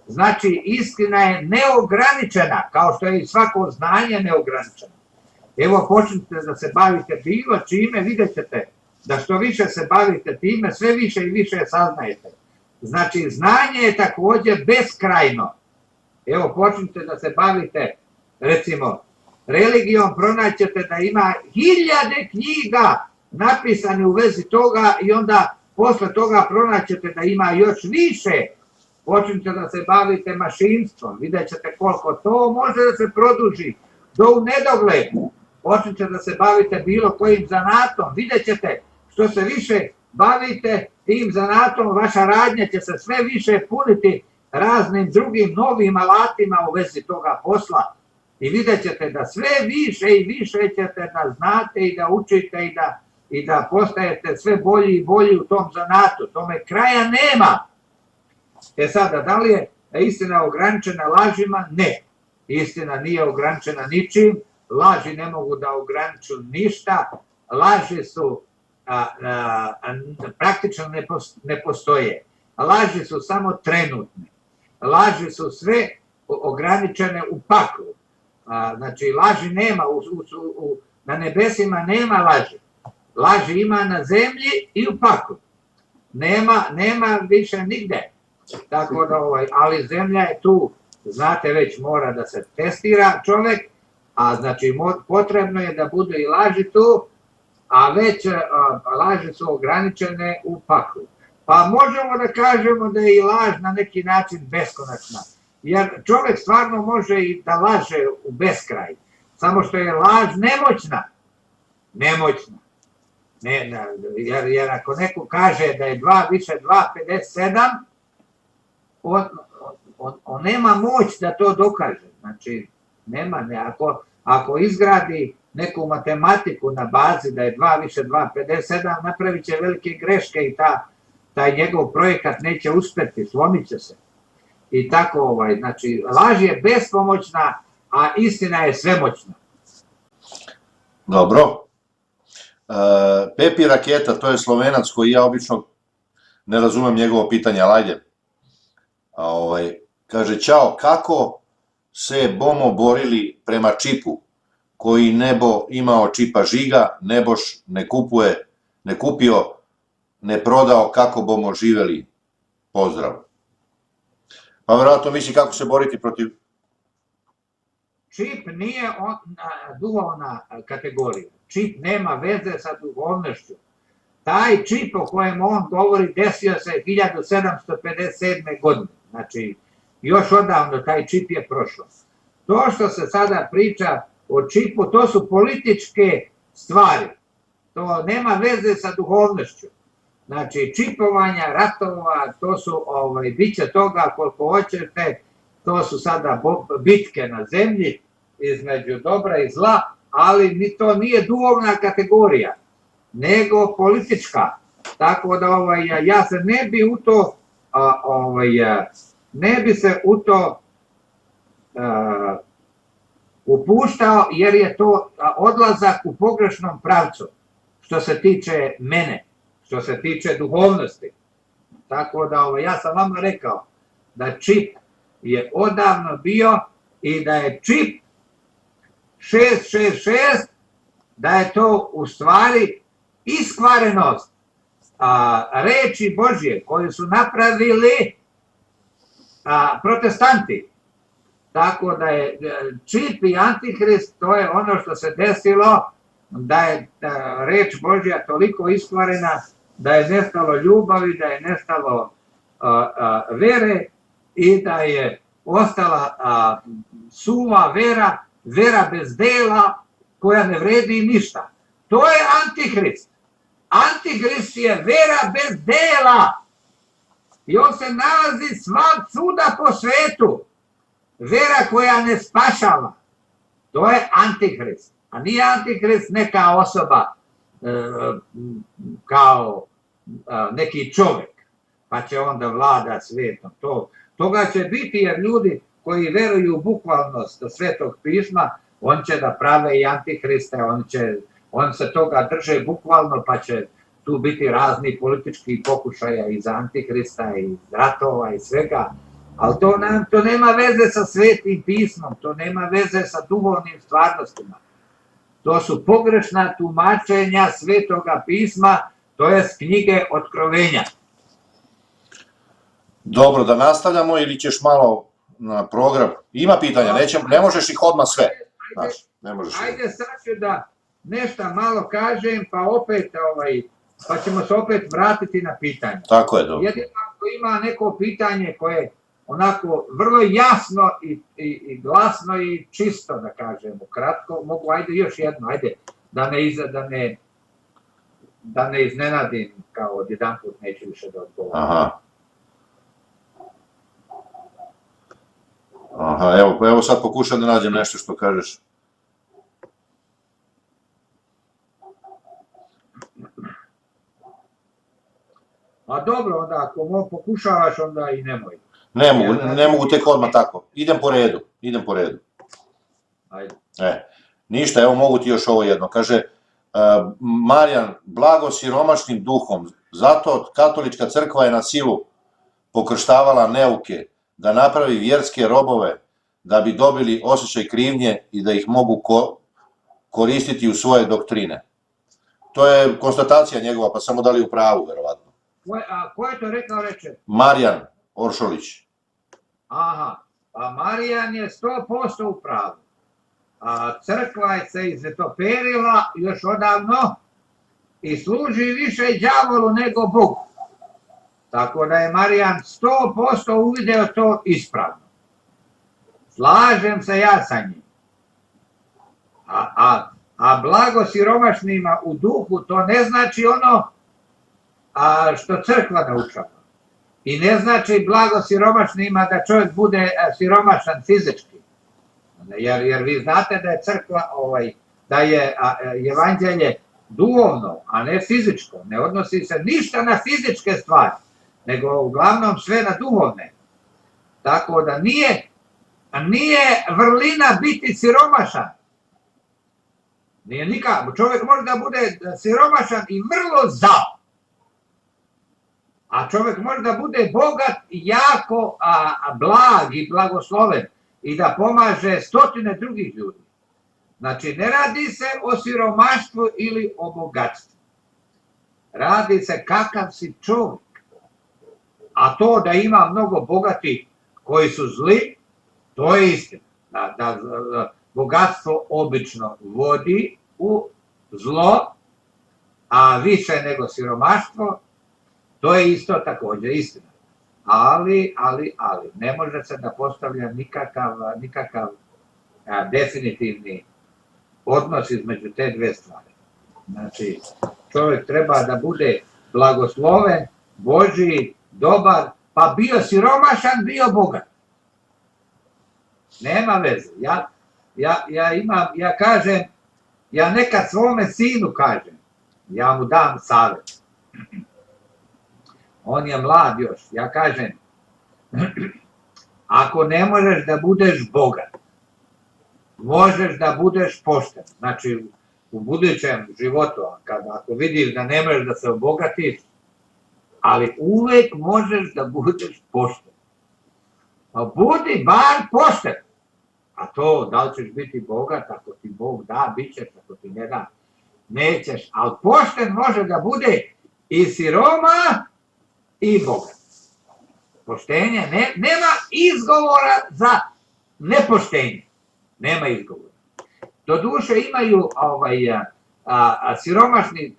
Znači, istina je neograničena, kao što je i svako znanje neograničeno. Evo, počnite da se bavite bilo čime, vidjet ćete da što više se bavite time, sve više i više saznajete. Znači, znanje je također beskrajno. Evo, počnite da se bavite, recimo, religijom, pronaćete da ima 1000 knjiga napisane u vezi toga i onda posle toga pronaćete da ima još više. Počnite da se bavite mašinstvom, vidjet ćete koliko to može da se produži do u nedogled. Počnite da se bavite bilo kojim zanatom, vidjet ćete što se više bavite tim zanatom, vaša radnja će se sve više puniti raznim drugim novim alatima u vezi toga posla. I vidjet ćete da sve više i više ćete da znate i da učite i da postajete sve bolji i bolji u tom zanatu. Tome kraja nema. Sada, da li je istina ograničena lažima? Ne. Istina nije ograničena ničim. Laži ne mogu da ograniču ništa. Laži su praktično ne postoje. Laži su samo trenutne. Laži su sve ograničene u paklu. Znači, laži nema, na nebesima nema laži. Laži ima na zemlji i u paklu. Nema više nigde. Tako da, ali zemlja je tu, znate, već mora da se testira čovek, a znači potrebno je da budu i laži tu, a već laži su ograničene u paklu. Pa možemo da kažemo da je i laž na neki način beskonačna, jer čovek stvarno može i da laže u beskraj, samo što je laž nemoćna. Nemoćna. Jer ako neko kaže da je 2 više 2 57, on nema moć da to dokaže. Znači, nema, ako izgradi neku matematiku na bazi da je 2 više 2 57, napravit će velike greške i taj njegov projekat neće uspjeti, slomit će se. I tako, znači, laž je bespomoćna, a istina je svemoćna. Dobro. Pepi Raketa, to je Slovenac koji ja obično ne razumem njegovo pitanje, ali ajde. Kaže, čao, kako se bomo borili prema čipu koji nebo imao čipa žiga, neboš ne kupio, ne prodao, kako bomo živeli? Pozdrav. Pa vjerojatno misli kako se boriti protiv... Čip nije duhovna kategorija. Čip nema veze sa duhovnošću. Taj čip o kojem on govori desio se 1757. godine. Znači, još odavno taj čip je prošlo. To što se sada priča o čipu, to su političke stvari. To nema veze sa duhovnošću. Znači, čipovanja, ratova, to su, bit će toga koliko hoćete, to su sada bitke na zemlji između dobra i zla, ali to nije duhovna kategorija, nego politička. Tako da ja se ne bi u to, ne bi se u to upuštao, jer je to odlazak u pogrešnom pravcu, što se tiče mene, što se tiče duhovnosti. Tako da ja sam vama rekao da čip je odavno bio i da je čip 666, da je to u stvari iskvarenost reči Božje koju su napravili protestanti. Tako da je čip i antihrist, to je ono što se desilo, da je reč Božja toliko iskvarena, da je nestalo ljubavi, da je nestalo vere i da je ostala suva vera, vera bez dela koja ne vredi ništa. To je antihrist. Antihrist je vera bez dela. I on se nalazi svuda po svetu. Vera koja ne spašava. To je antihrist. A nije antihrist neka osoba kao neki čovjek, pa će onda vlada svijetom. Toga će biti, jer ljudi koji veruju u bukvalnost Svetog pisma, on će da prave i antihriste, on se toga drže bukvalno, pa će tu biti razni politički pokušaja iz antihrista i ratova i svega, ali to nema veze sa Svetim pismom, to nema veze sa duhovnim stvarnostima. To su pogrešna tumačenja Svetoga pisma, to je knjige Otkrovenja. Dobro, da nastavljamo ili ćeš malo na program? Ima pitanja, ne možeš ih odmah sve. Ajde sad ću da nešto malo kažem, pa ćemo se opet vratiti na pitanje. Tako je, dobro. Jedino ako ima neko pitanje koje onako vrlo jasno i glasno i čisto, da kažemo, kratko, mogu, ajde još jedno, ajde, da ne iznenadim kao odjedanput neću više da odgovorim. Aha, evo sad pokušam da nađem nešto što kažeš. A dobro, onda ako pokušavaš, onda i nemoj. Ne mogu tek odmah tako. Idem po redu. Ajde. Ništa, evo mogu ti još ovo jedno. Kaže, Marijan, blago siromašnim duhom, zato katolička crkva je na silu pokrštavala neuke, da napravi vjerske robove, da bi dobili osjećaj krivnje i da ih mogu koristiti u svoje doktrine. To je konstatacija njegova, pa samo da li u pravu, verovatno. Ko je to rekao, reče? Marijan Oršolić. Aha, pa Marijan je 100% u pravu. Crkva se izvetoperila još odavno i služi više đavolu nego Bogu. Tako da je Marijan 100% uvideo to ispravno. Slažem se ja sa njim. A blago siromašnima u duhu, to ne znači ono što crkva naučava. I ne znači blago siromašnima da čovjek bude siromašan fizički. Jer vi znate da je crkva, da je evanđelje duhovno, a ne fizičko. Ne odnosi se ništa na fizičke stvari, nego uglavnom sve na duhovne. Tako da nije vrlina biti siromašan. Nije nikako. Čovjek može da bude siromašan i vrlo zao. A čovjek može da bude bogat i jako blag i blagosloven i da pomaže stotine drugih ljudi. Znači, ne radi se o siromaštvu ili o bogatstvu. Radi se kakav si čovjek. A to da ima mnogo bogatih koji su zli, to je istina. Da bogatstvo obično vodi u zlo, a više nego siromaštvo, to je isto također istina. Ali, ne može se da postavlja nikakav definitivni odnos između te dve stvari. Znači, čovjek treba da bude blagosloven, Božji, dobar, pa bio siromašan, bio bogat. Nema veze. Ja kažem, ja nekad svome sinu kažem, ja mu dam savjet. On je mlad još. Ja kažem, ako ne možeš da budeš bogat, možeš da budeš pošten. Znači, u budućem životu, ako vidiš da ne možeš da se obogatiš, ali uvek možeš da budeš pošten. Pa budi bar pošten. A to, da li ćeš biti bogat, ako ti Bog da, bit ćeš, ako ti ne da, nećeš. Ali pošten može da bude i siroma i bogat. Poštenje, nema izgovora za nepoštenje. Nema izgovora. Doduše imaju siromašni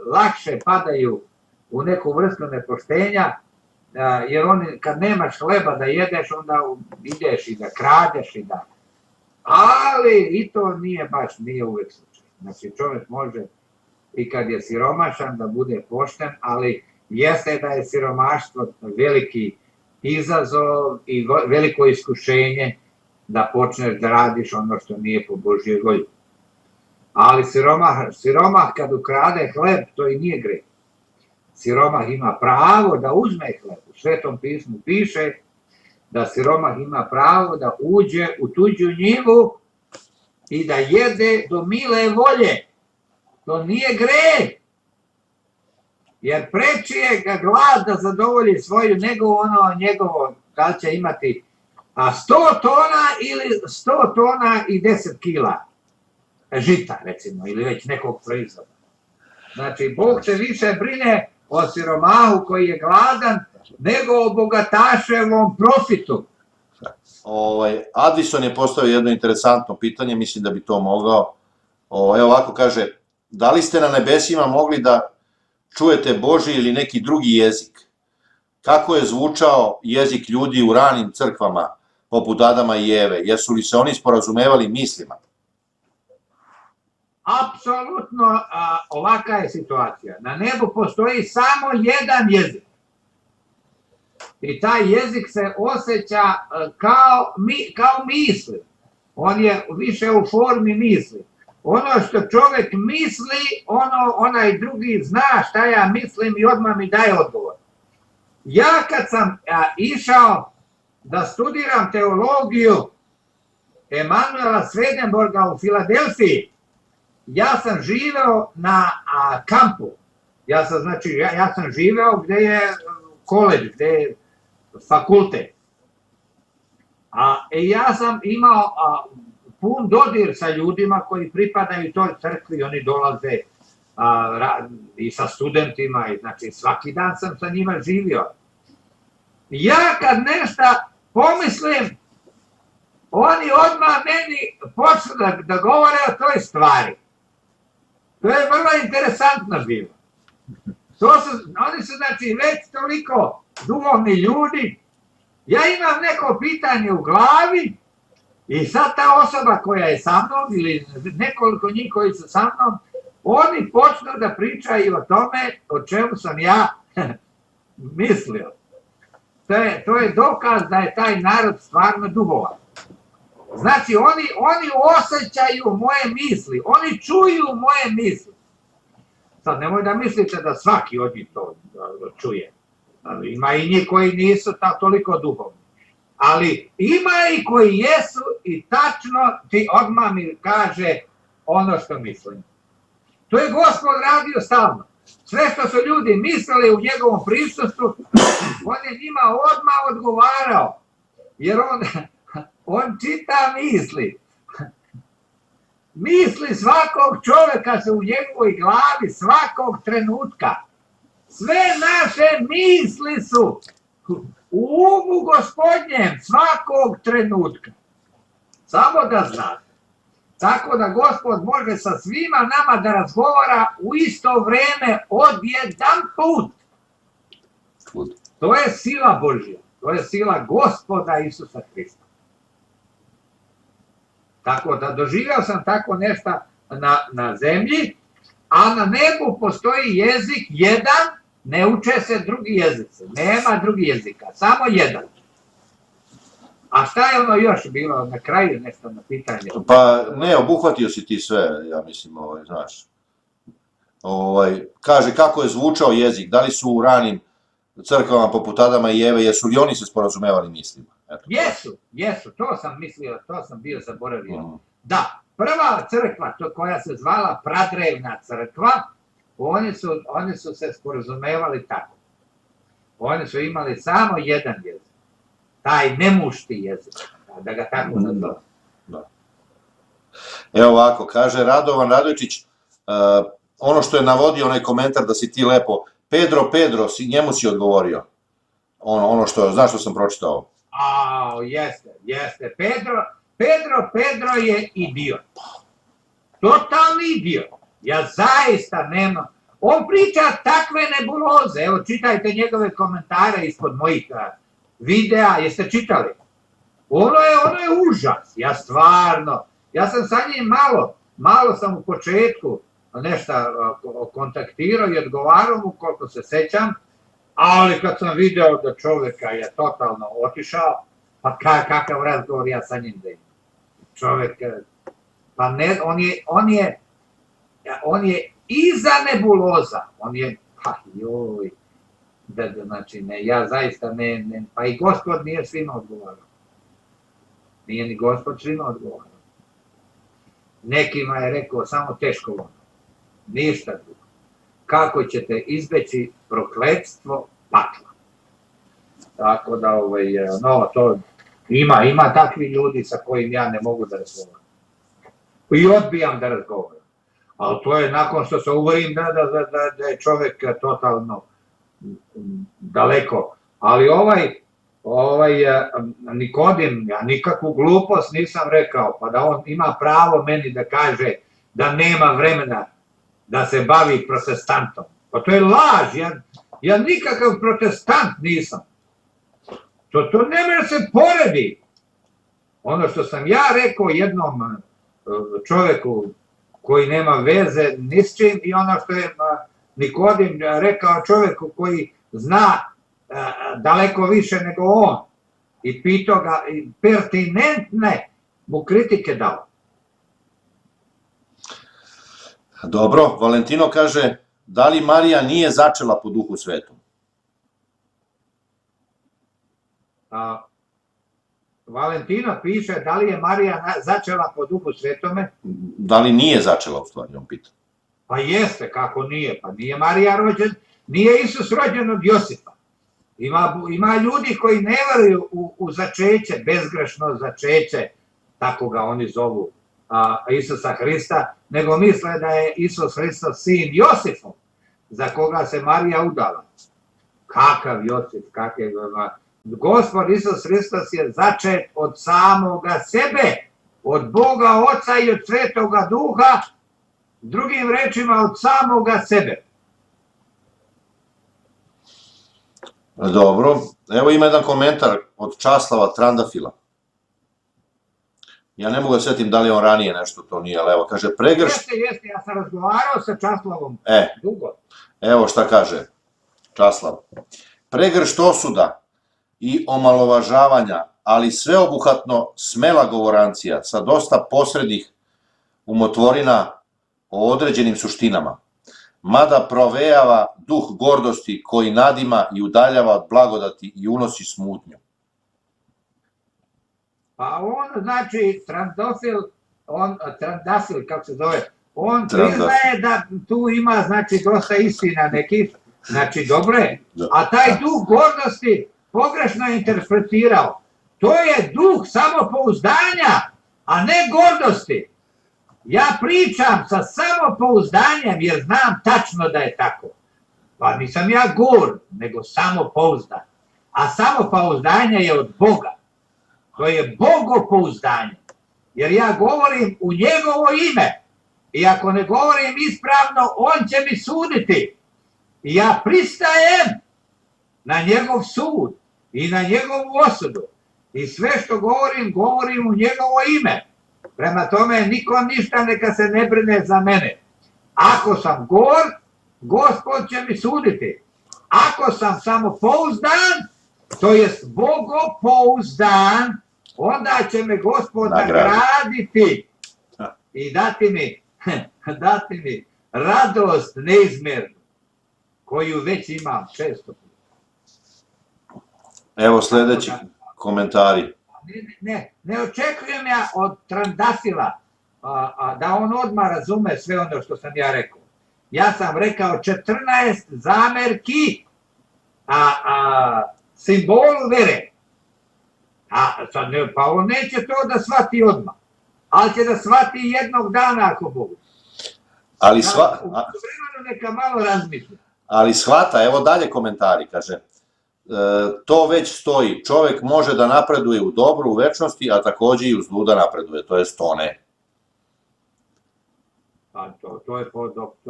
lakše padaju u neku vrstu nepoštenja, jer oni kad nemaš hleba da jedeš, onda ideš i da kradeš i da... Ali i to nije uvek slučaj. Znači čovjek može i kad je siromašan da bude pošten, ali jeste da je siromaštvo veliki izazov i veliko iskušenje da počneš da radiš ono što nije po Božjoj volji. Ali siromah kad ukrade hleb, to i nije greh. Siromah ima pravo da uzme hleb. U Svetom pismu piše da siromah ima pravo da uđe u tuđu njivu i da jede do mile volje. To nije greh. Jer preči je ga glad da zadovolji svoju nego ono njegovo, da li će imati 100 tona ili 100 tona i 10 kila žita, recimo, ili već nekog proizvoda. Znači, Bog se više brine o siromahu koji je gladan, nego o bogataševom profitu. Addison je postavio jedno interesantno pitanje, mislim da bi to mogao. Evo ovako kaže, da li ste na nebesima mogli da čujete Božji ili neki drugi jezik? Kako je zvučao jezik ljudi u ranim crkvama, poput Adama i Eve? Jesu li se oni sporazumevali mislima? Apsolutno ovaka je situacija. Na nebu postoji samo jedan jezik. I taj jezik se osjeća kao misli. On je više u formi misli. Ono što čovjek misli, onaj drugi zna šta ja mislim i odmah mi daje odgovor. Ja kad sam išao da studiram teologiju Emanuela Swedenborga u Filadelfiji, ja sam živeo na kampu. Ja sam živeo gdje je koledž, gdje je fakultet. Ja sam imao pun dodir sa ljudima koji pripadaju toj crkvi, oni dolaze i sa studentima, i znači svaki dan sam sa njima živio. Ja kad nešto pomislim, oni odmah meni počnu da govore o toj stvari. To je vrlo interesantno bilo. Oni su znači već toliko duhovni ljudi. Ja imam neko pitanje u glavi i sad ta osoba koja je sa mnom ili nekoliko njih koji su sa mnom, oni počnu da pričaju o tome o čemu sam ja mislio. To je dokaz da je taj narod stvarno duhovan. Znači oni osjećaju moje misli, oni čuju moje misli. Sad nemoj da mislite da svaki od njih to čuje. Ima i njih koji nisu toliko duhovni. Ali ima i koji jesu i tačno ti odmah mi kaže ono što mislim. To je Gospod radio stalno. Sve što su ljudi mislili u njegovom prisustvu, on je njima odmah odgovarao. Jer on čita misli. Misli svakog čovjeka su u njegovoj glavi, svakog trenutka. Sve naše misli su u umu Gospodnjem svakog trenutka. Samo da znate. Tako da Gospod može sa svima nama da razgovara u isto vreme odjedanput. To je sila Božja. To je sila Gospoda Isusa Hrista. Tako da doživio sam tako nešto na zemlji, a na nebu postoji jezik jedan, ne uče se drugi jezici. Nema drugi jezika, samo jedan. A šta je ono još bilo na kraju nešto na pitanje? Pa ne, obuhvatio si ti sve, ja mislim, znaš. Kaže kako je zvučao jezik, da li su u ranim crkvama poput Adama i Eve, jesu li oni se sporazumevali mislima? Jesu, to sam mislio, to sam bio zaboravio. Da, prva crkva, koja se zvala Pradrevna crkva, oni su se sporazumevali tako. Oni su imali samo jedan jezik, taj nemušti jezik, da ga tako nazove. Evo ovako, kaže Radovan Radojčić, ono što je navodio onaj komentar da si ti lepo, Pedro, njemu si odgovorio. Ono što, znaš što sam pročitao? Jeste. Pedro je idiot. Totalni idiot. Ja zaista nemam. On priča takve nebuloze. Evo, čitajte njegove komentare ispod mojih videa. Jeste čitali? Ono je užas. Ja sam sa njim malo sam u početku nešto kontaktirao i odgovarao mu koliko se sećam, ali kad sam video da čovjeka je totalno otišao, pa kakav razgovor ja sa njim da imam. Čovjek, pa ne, on je iza nebuloza, on je, znači ne, ja zaista ne, pa i Gospod nije svima odgovarao. Nije ni Gospod svima odgovarao. Nekima je rekao samo teško ono, ništa drugo. Kako ćete izbeći prokletstvo pakla. Tako da, to ima takvi ljudi sa kojim ja ne mogu da razgovaram. I odbijam da razgovaram. Ali to je nakon što se uverim da je čovjek totalno daleko. Ali Nikodim, ja nikakvu glupost nisam rekao, pa da on ima pravo meni da kaže da nema vremena da se bavi protestantom. Pa to je laž, ja nikakav protestant nisam. To ne može se poredi. Ono što sam ja rekao jednom čovjeku koji nema veze ni s čim i ono što je Nikodim rekao čovjeku koji zna daleko više nego on i pitao ga pertinentne mu kritike dao. Dobro, Valentino kaže, da li Marija nije začela po Duhu Svetom? Valentino piše da li je Marija začela po Duhu Svetome. Da li nije začela, u stvari, on pita. Pa jeste, kako nije, pa nije Marija rođen, nije Isus rođen od Josipa. Ima ljudi koji ne veruju u začeće, bezgrešno začeće, tako ga oni zovu, Isusa Hrista, nego misle da je Isus Hristos sin Josifov, za koga se Marija udala. Kakav Josif, kakav Gospod Isus Hristos je začet od samoga sebe, od Boga Oca i od Svetoga Duha, drugim rečima od samoga sebe. Dobro, evo ima jedan komentar od Časlava Trandafila. Ja ne mogu da setim da li on ranije nešto to nije, ali evo, kaže pregršt... Jeste, ja sam razgovarao sa Časlavom dugo. Evo šta kaže Časlav. Pregršt osuda i omalovažavanja, ali sveobuhvatno smela govorancija sa dosta posrednih umotvorina o određenim suštinama. mada provejava duh gordosti koji nadima i udaljava od blagodati i unosi smutnju. Pa on, znači, Trandafil, kako se zove, on priznaje da tu ima, znači, dosta istina nekih, znači, dobro je, a taj duh gordosti pogrešno je interpretirao. To je duh samopouzdanja, a ne gordosti. Ja pričam sa samopouzdanjem jer znam tačno da je tako. Pa nisam ja gord, nego samopouzdan. A samopouzdanje je od Boga. To je bogopouzdanje. Jer ja govorim u njegovo ime. I ako ne govorim ispravno, on će mi suditi. I ja pristajem na njegov sud i na njegovu osudu. I sve što govorim, govorim u njegovo ime. Prema tome, niko ništa neka se ne brine za mene. Ako sam gord, Gospod će mi suditi. Ako sam samopouzdan, to jest bogopouzdan, onda će me Gospod nagraditi i dati mi radost neizmjernu, koju već imam često. Evo sljedeći komentari. Ne očekujem ja od Trandafila da on odmah razume sve ono što sam ja rekao. Ja sam rekao 14 zamerki simbolu vere. Pa on neće to da shvati odmah, ali će da shvati jednog dana ako Bog. Ali neka malo razmišlja. Ali shvata, evo dalje komentari, kaže, to već stoji, čovjek može da napreduje u dobru, u večnosti, a također i u zlu da napreduje, to jest to ne. To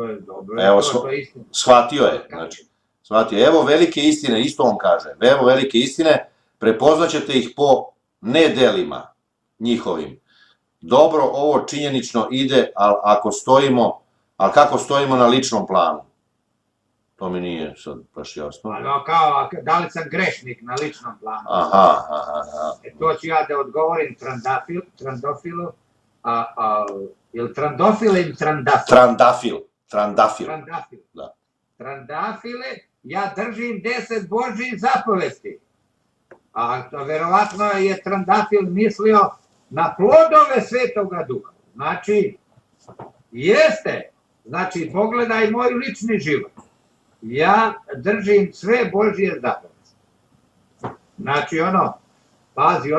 je dobro. Evo, shvatio je, znači, shvatio. Evo velike istine, isto on kaže, evo velike istine, prepoznaćete ih po nedelima njihovim. Dobro, ovo činjenično ide, ali kako stojimo na ličnom planu? To mi nije sad baš jasno. Kao, da li sam grešnik na ličnom planu? Aha. To ću ja da odgovorim Trandofilu. Ili Trandofil ili Trandafil? Trandafil. Trandafile, ja držim 10 Božjih zapovesti. A verovatno je Trandafil mislio na plodove Svetoga Duha. Znači, jeste. Znači, pogledaj moj lični život. Ja držim sve Božje zapovesti. Znači, pazi,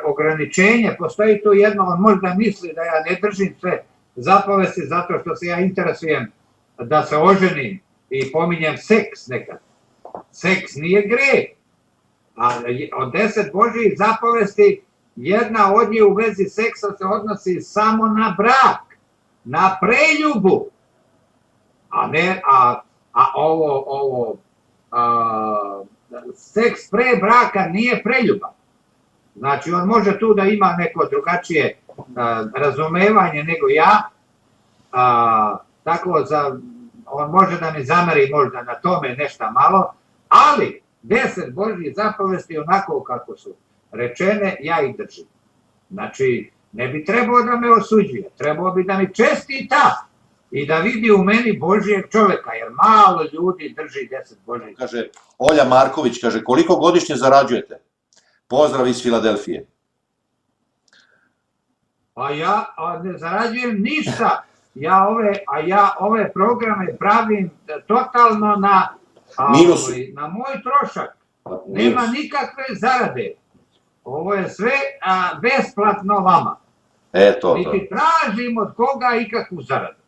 ograničenje, postoji tu jedno, on možda misli da ja ne držim sve zapovesti zato što se ja interesujem da se oženim i pominjem seks nekad. Seks nije greh. A od 10 Božjih zapovesti, jedna od njih u vezi seksa se odnosi samo na brak, na preljubu. Seks pre braka nije preljuba. Znači, on može tu da ima neko drugačije razumevanje nego ja, tako on može da mi zameri možda na tome nešto malo, ali 10 Božjih zapovesti onako kako su rečene, ja ih držim. Znači, ne bi trebao da me osuđuje, trebao bi da mi čestita i da vidi u meni Božijeg čoveka, jer malo ljudi drži 10 Božjih. Kaže, Olja Marković, kaže, koliko godišnje zarađujete? Pozdrav iz Filadelfije. A ja ne zarađujem ništa. Ja ove programe pravim totalno na moj trošak. Nema nikakve zarade. Ovo je sve besplatno vama. Niti tražim od koga ikakvu zaradu.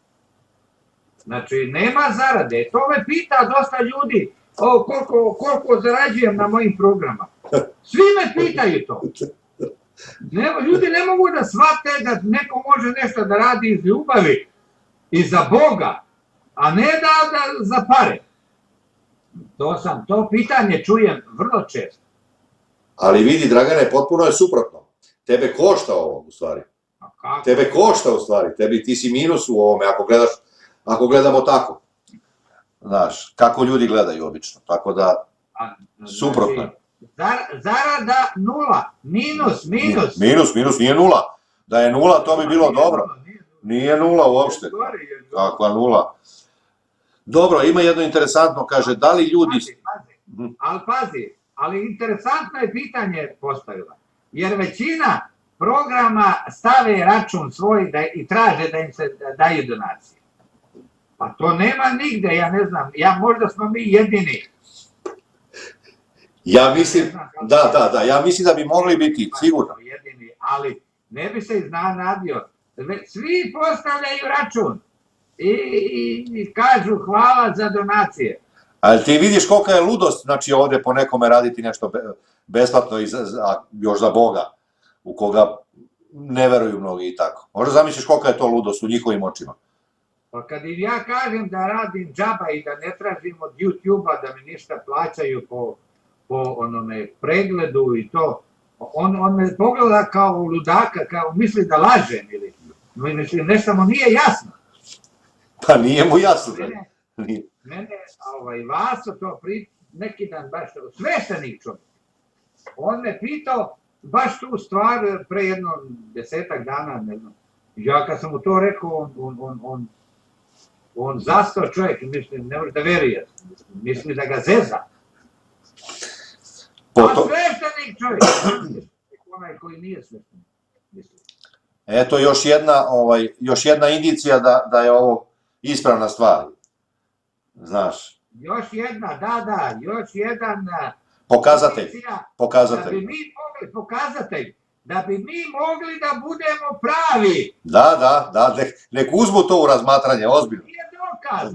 Znači, nema zarade. To me pita dosta ljudi koliko zarađujem na mojim programama. Svi me pitaju to. Ljudi ne mogu da shvate da neko može nešto da radi iz ljubavi i za Boga, a ne da za pare. To pitanje čujem vrlo često. Ali vidi, Dragane, potpuno je suprotno. Tebe košta ovo, u stvari. Tebe košta, u stvari. Ti si minus u ovome, ako gledamo tako. Znaš, kako ljudi gledaju obično. Tako da, suprotno. Zarada nula, minus. Minus, nije nula. Da je nula, to bi bilo dobro. Nije nula uopšte. Kakva nula? Dobro, ima jedno interesantno, kaže, da li ljudi... Ali interesantno je pitanje postavila, jer većina programa stave račun svoj i traže da im se daju donacije. Pa to nema nigde, ja ne znam, možda smo mi jedini. Ja mislim, da, ja mislim da bi mogli biti, sigurno. Jedini, ali ne bi se iznenadio. Svi postavljaju račun i kažu hvala za donacije. Ali ti vidiš kolika je ludost, znači ovdje po nekome raditi nešto besplatno, još za Boga, u koga ne veruju mnogi i tako. Možda zamisliš kolika je to ludost u njihovim očima. Pa kad im ja kažem da radim džaba i da ne tražim od YouTube-a da mi ništa plaćaju po onome pregledu i to, on me pogleda kao ludaka, kao misli da lažem ili nešto mu nije jasno. Pa nije mu jasno. Mene, Vaso to neki dan baš, sveštenik čovjek, on me pitao baš tu stvar pre jedno 10-ak dana, ne znam. Ja kad sam mu to rekao, on zastao čovjek i misli, ne može da veruje, misli da ga zeza. A sveštenik čovjek, onaj koji nije sveštenik, misli. Eto još jedna indicija da je ovo ispravna stvar. Znaš. Još jedna, da, još jedan... Pokazatelj. Da bi mi mogli da budemo pravi. Da, nek uzmu to u razmatranje, ozbiljno. Nije dokaz,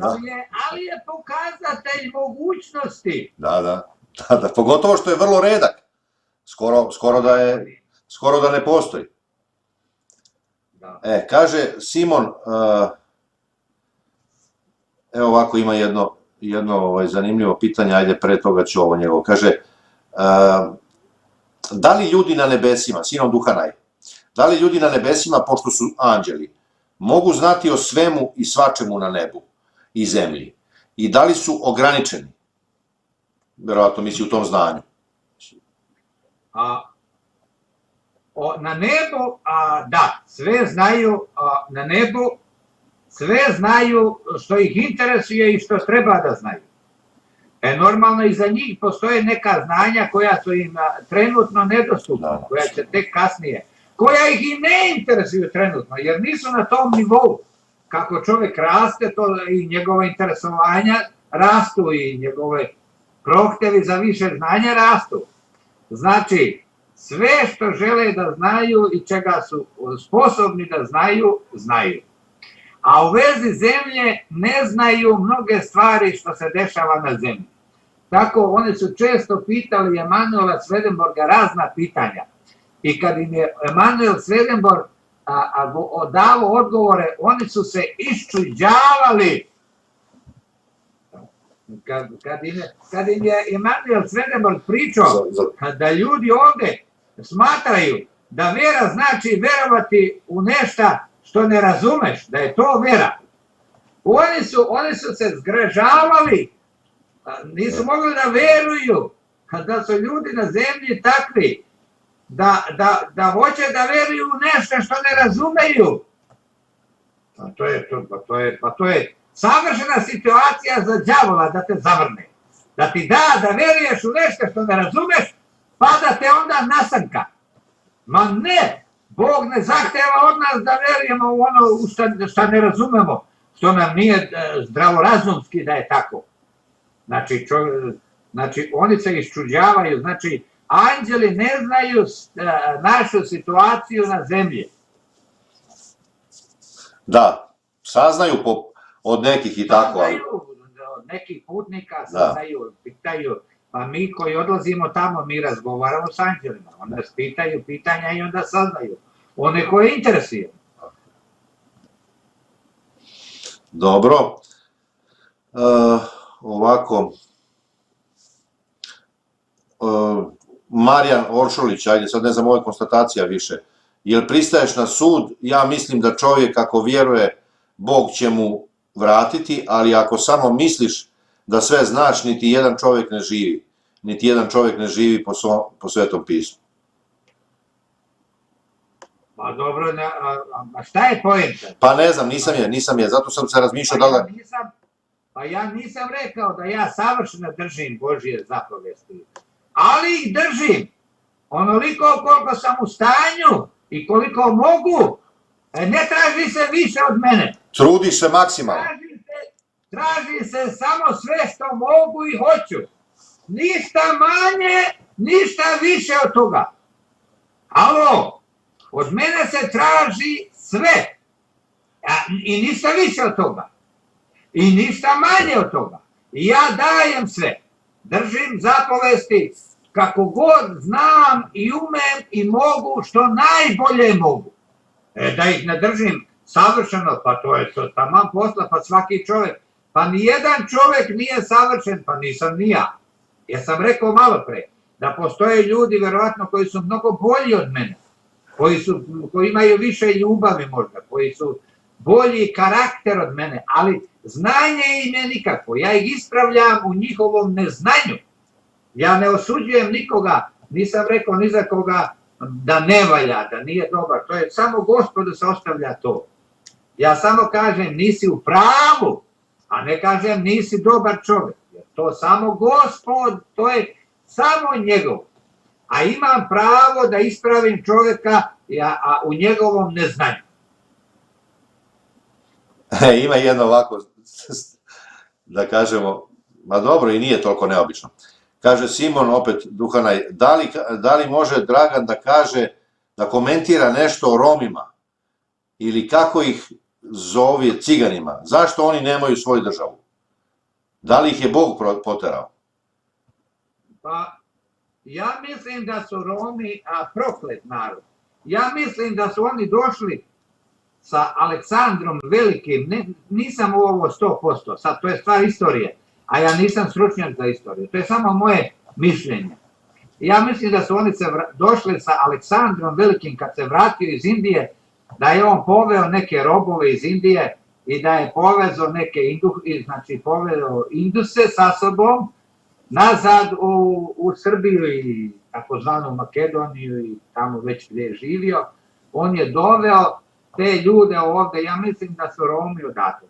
ali je pokazatelj mogućnosti. Da, pogotovo što je vrlo redak. Skoro da ne postoji. Kaže Simon, evo ovako ima jedno zanimljivo pitanje, ajde pre toga ću ovo njegovo. Kaže, da li ljudi na nebesima, sinom Duhanaj, da li ljudi na nebesima, pošto su anđeli, mogu znati o svemu i svačemu na nebu i zemlji? I da li su ograničeni? Verovatno misli u tom znanju. Na nebu, da, sve znaju na nebu, sve znaju što ih interesuje i što treba da znaju. Normalno i za njih postoje neka znanja koja su im trenutno nedostupna, koja će tek kasnije, koja ih i ne interesuju trenutno, jer nisu na tom nivou. Kako čovjek raste, to i njegove interesovanja rastu i njegove prohtevi za više znanja rastu. Znači, sve što žele da znaju i čega su sposobni da znaju, znaju. A u vezi zemlje ne znaju mnoge stvari što se dešava na zemlji. Tako, oni su često pitali Emanuela Swedenborga razna pitanja. I kad im je Emanuel Swedenborg dao odgovore, oni su se iščuđavali. Kad im je Emanuel Swedenborg pričao da ljudi ovdje smatraju da vera znači verovati u nešto što ne razumeš, da je to vera. Oni su se zgražavali, nisu mogli da veruju da su ljudi na zemlji takvi, da hoće da veruju u nešto što ne razumeju. Pa to je savršena situacija za đavola da te zavrne. Da ti da veruješ u nešto što ne razumeš, pa da te onda nasanka. Ma ne! Bog ne zahteva od nas da verujemo u ono što ne razumemo, što nam nije zdravorazumski da je tako. Znači, oni se iščuđavaju, znači, anđeli ne znaju našu situaciju na zemlji. Da, saznaju od nekih i tako, ali... Od nekih putnika saznaju, pitaju, pa mi koji odlazimo tamo, mi razgovaramo s anđelima, oni nas pitaju pitanja i onda saznaju. One koje interesuje. Dobro. Ovako. Marijan Oršolić, ajde, sad ne znam, ovo je konstatacija više. Jel pristaješ na sud? Ja mislim da čovjek ako vjeruje, Bog će mu vratiti, ali ako samo misliš da sve znaš, niti jedan čovjek ne živi. Niti jedan čovjek ne živi po Svetom pismu. Pa dobro, a šta je poenta? Pa ne znam, nisam je, zato sam se razmišljao da li... Pa ja nisam rekao da ja savršeno držim Božje zapovesti, ali ih držim onoliko koliko sam u stanju i koliko mogu. Ne traži se više od mene. Trudiš se maksimalno. Traži se samo sve što mogu i hoću. Ništa manje, ništa više od toga. Alo, od mene se traži sve. I ništa više od toga. I ništa manje od toga. I ja dajem sve. Držim zapovesti kako god znam i umem i mogu što najbolje mogu. Da ih ne držim savršeno, pa to je taman posla, pa svaki čovjek. Pa nijedan čovjek nije savršen, pa nisam ni ja. Ja sam rekao malo pre, da postoje ljudi verovatno koji su mnogo bolji od mene, koji imaju više ljubavi možda, koji su bolji karakter od mene, ali znanje im je nikakvo. Ja ih ispravljam u njihovom neznanju. Ja ne osuđujem nikoga, nisam rekao ni za koga da ne valja, da nije dobar. To je samo Gospodu se ostavlja to. Ja samo kažem nisi u pravu, a ne kažem nisi dobar čovjek. Jer to samo Gospod, to je samo njegov. A imam pravo da ispravim čovjeka u njegovom neznanju. Ima jedno ovako, da kažemo, ma dobro i nije toliko neobično. Kaže Simon opet Duhanaj, da li može Dragan da kaže, da komentira nešto o Romima ili kako ih zove ciganima, zašto oni nemaju svoju državu? Da li ih je Bog poterao? Pa, ja mislim da su Romi proklet narod. Ja mislim da su oni došli sa Aleksandrom Velikim, nisam u ovo 100%, sad to je stvar istorije, a ja nisam stručnjak za istoriju, to je samo moje mišljenje. Ja mislim da su oni došli sa Aleksandrom Velikim kad se vratio iz Indije, da je on poveo neke robove iz Indije i da je povezao neke poveo Induse sa sobom nazad u Srbiju i takozvanu Makedoniju i tamo već gdje je živio. On je doveo te ljude ovdje, ja mislim da su Romi odatle.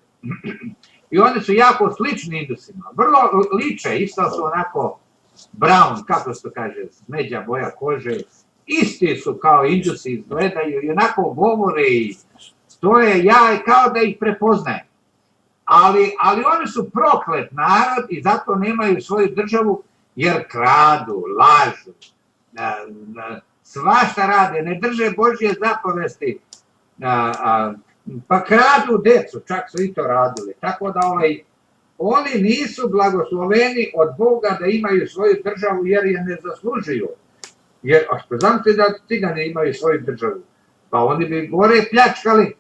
I oni su jako slični Indusima, vrlo liče, isto su onako brown, kako se to kaže, smeđa boja kože, isti su kao Indusi izgledaju i onako govore i stoje, ja kao da ih prepoznajem. Ali oni su proklet narod i zato nemaju svoju državu jer kradu, lažu, svašta rade, ne drže Božje zapovesti, pa kradu decu, čak su i to radili. Tako da oni nisu blagosloveni od Boga da imaju svoju državu jer je ne zaslužuju. Jer, znate da cigani imaju svoju državu, pa oni bi gore pljačkali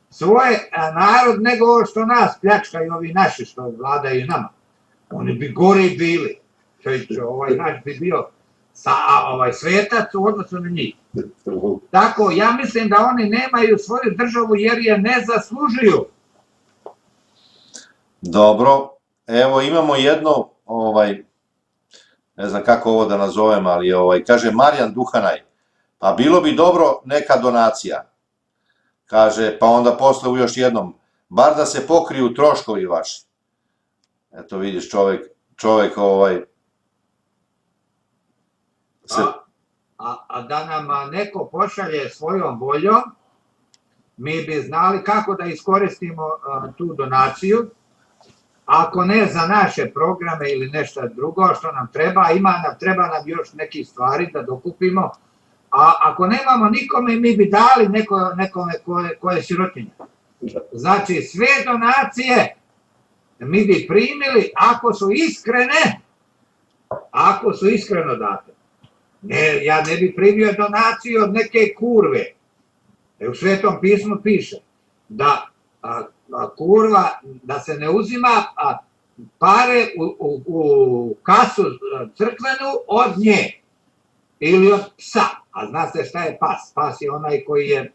svoje narod nego što nas pljačkaju ovi naši što vladaju nama. Oni bi gore bili. Naš bi bio svetac u odnosu na njih. Tako, ja mislim da oni nemaju svoju državu jer je ne zaslužuju. Dobro, evo imamo jedno, ne znam kako ovo da nazovem, ali kaže Marijan Duhanaj, pa bilo bi dobro neka donacija. Kaže, pa onda posle u još jednom, bar da se pokriju troškovi vaši. Eto vidiš, čovek A da nam neko pošalje svojom voljom, mi bi znali kako da iskoristimo tu donaciju. Ako ne za naše programe ili nešto drugo što nam treba, treba nam još nekih stvari da dokupimo. A ako nemamo nikome, mi bi dali nekome koje je sirotinja. Znači, sve donacije mi bi primili ako su iskreno date. Ja ne bi primio donaciju od neke kurve. U Svetom pismu piše da kurva, da se ne uzima pare u kasu crkvenu od nje ili od psa. A zna se šta je pas? Pas je onaj koji je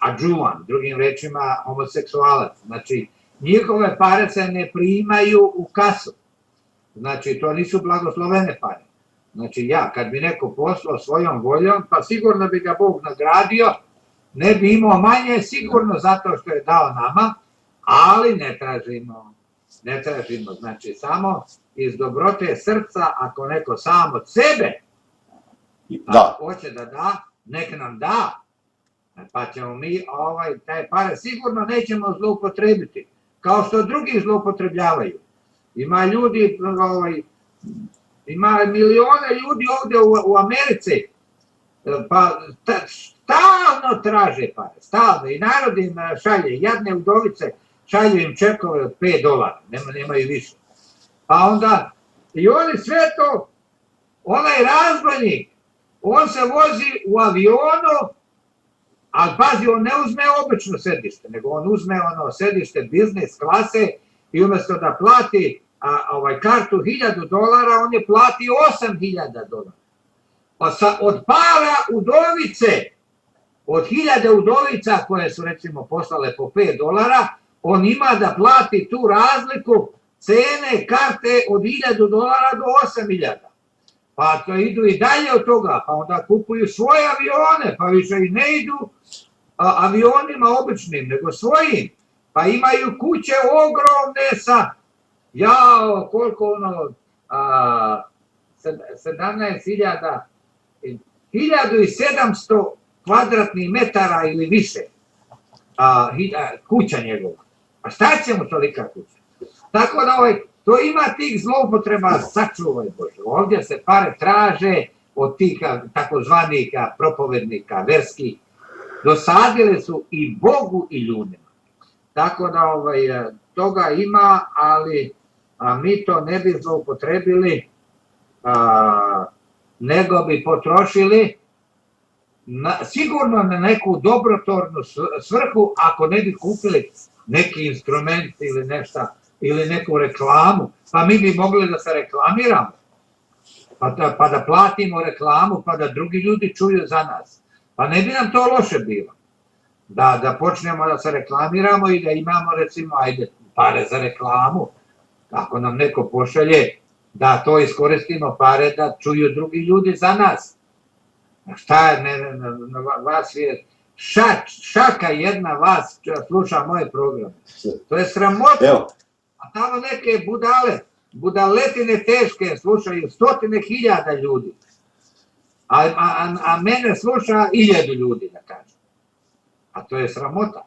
adžuvan, drugim rečima homoseksualac. Znači, njihove pare se ne primaju u kasu. Znači, to nisu blagoslovene pare. Znači ja, kad bi neko poslao svojom voljom, pa sigurno bi ga Bog nagradio, ne bi imao manje, sigurno zato što je dao nama, ali ne tražimo, znači samo iz dobrote srca, ako neko sam od sebe Da. hoće da da, nek nam da, pa ćemo mi taj pare sigurno nećemo zloupotrebiti, kao što drugi zloupotrebljavaju. Ima ljudi, ima milione ljudi ovdje u Americi, pa stalno traže pare, stalno, i narod im šalje, jadne udovice, šalju im čekove od $5, nemaju više. Pa onda, i oni sve to, onaj razbojnik, on se vozi u avionu, ali pazi, on ne uzme obično sedište, nego on uzme ono sedište biznis klase i umjesto da plati kartu $1000, on je plati $8000. Od para udovice, od 1000 udovica koje su recimo poslale po $5, on ima da plati tu razliku cene karte od $1000 do 8000. Pa to idu i dalje od toga, pa onda kupuju svoje avione, pa više i ne idu avionima običnim, nego svojim. Pa imaju kuće ogromne sa, koliko ono, 17.000, 1700 kvadratnih metara ili više kuća njegova. A šta će mu tolika kuća? Tako da to ima tih zloupotreba, sačuvaj Bože. Ovdje se pare traže od tih takozvanih propovednika, verskih. Dosadile su i Bogu i ljudima. Tako da toga ima, ali mi to ne bi zloupotrebili, nego bi potrošili sigurno na neku dobrotvornu svrhu, ako ne bi kupili neki instrument ili nešto, ili neku reklamu, pa mi bi mogli da se reklamiramo, pa da platimo reklamu, pa da drugi ljudi čuju za nas. Pa ne bi nam to loše bilo, da počnemo da se reklamiramo i da imamo recimo, pare za reklamu, ako nam neko pošalje, da to iskoristimo pare da čuju drugi ljudi za nas. Šta je, vas je, šaka jedna vas sluša moje programe. To je sramota. A tamo neke budaletine teške slušaju 100.000 ljudi. A mene sluša 1000 ljudi, da kažem. A to je sramota.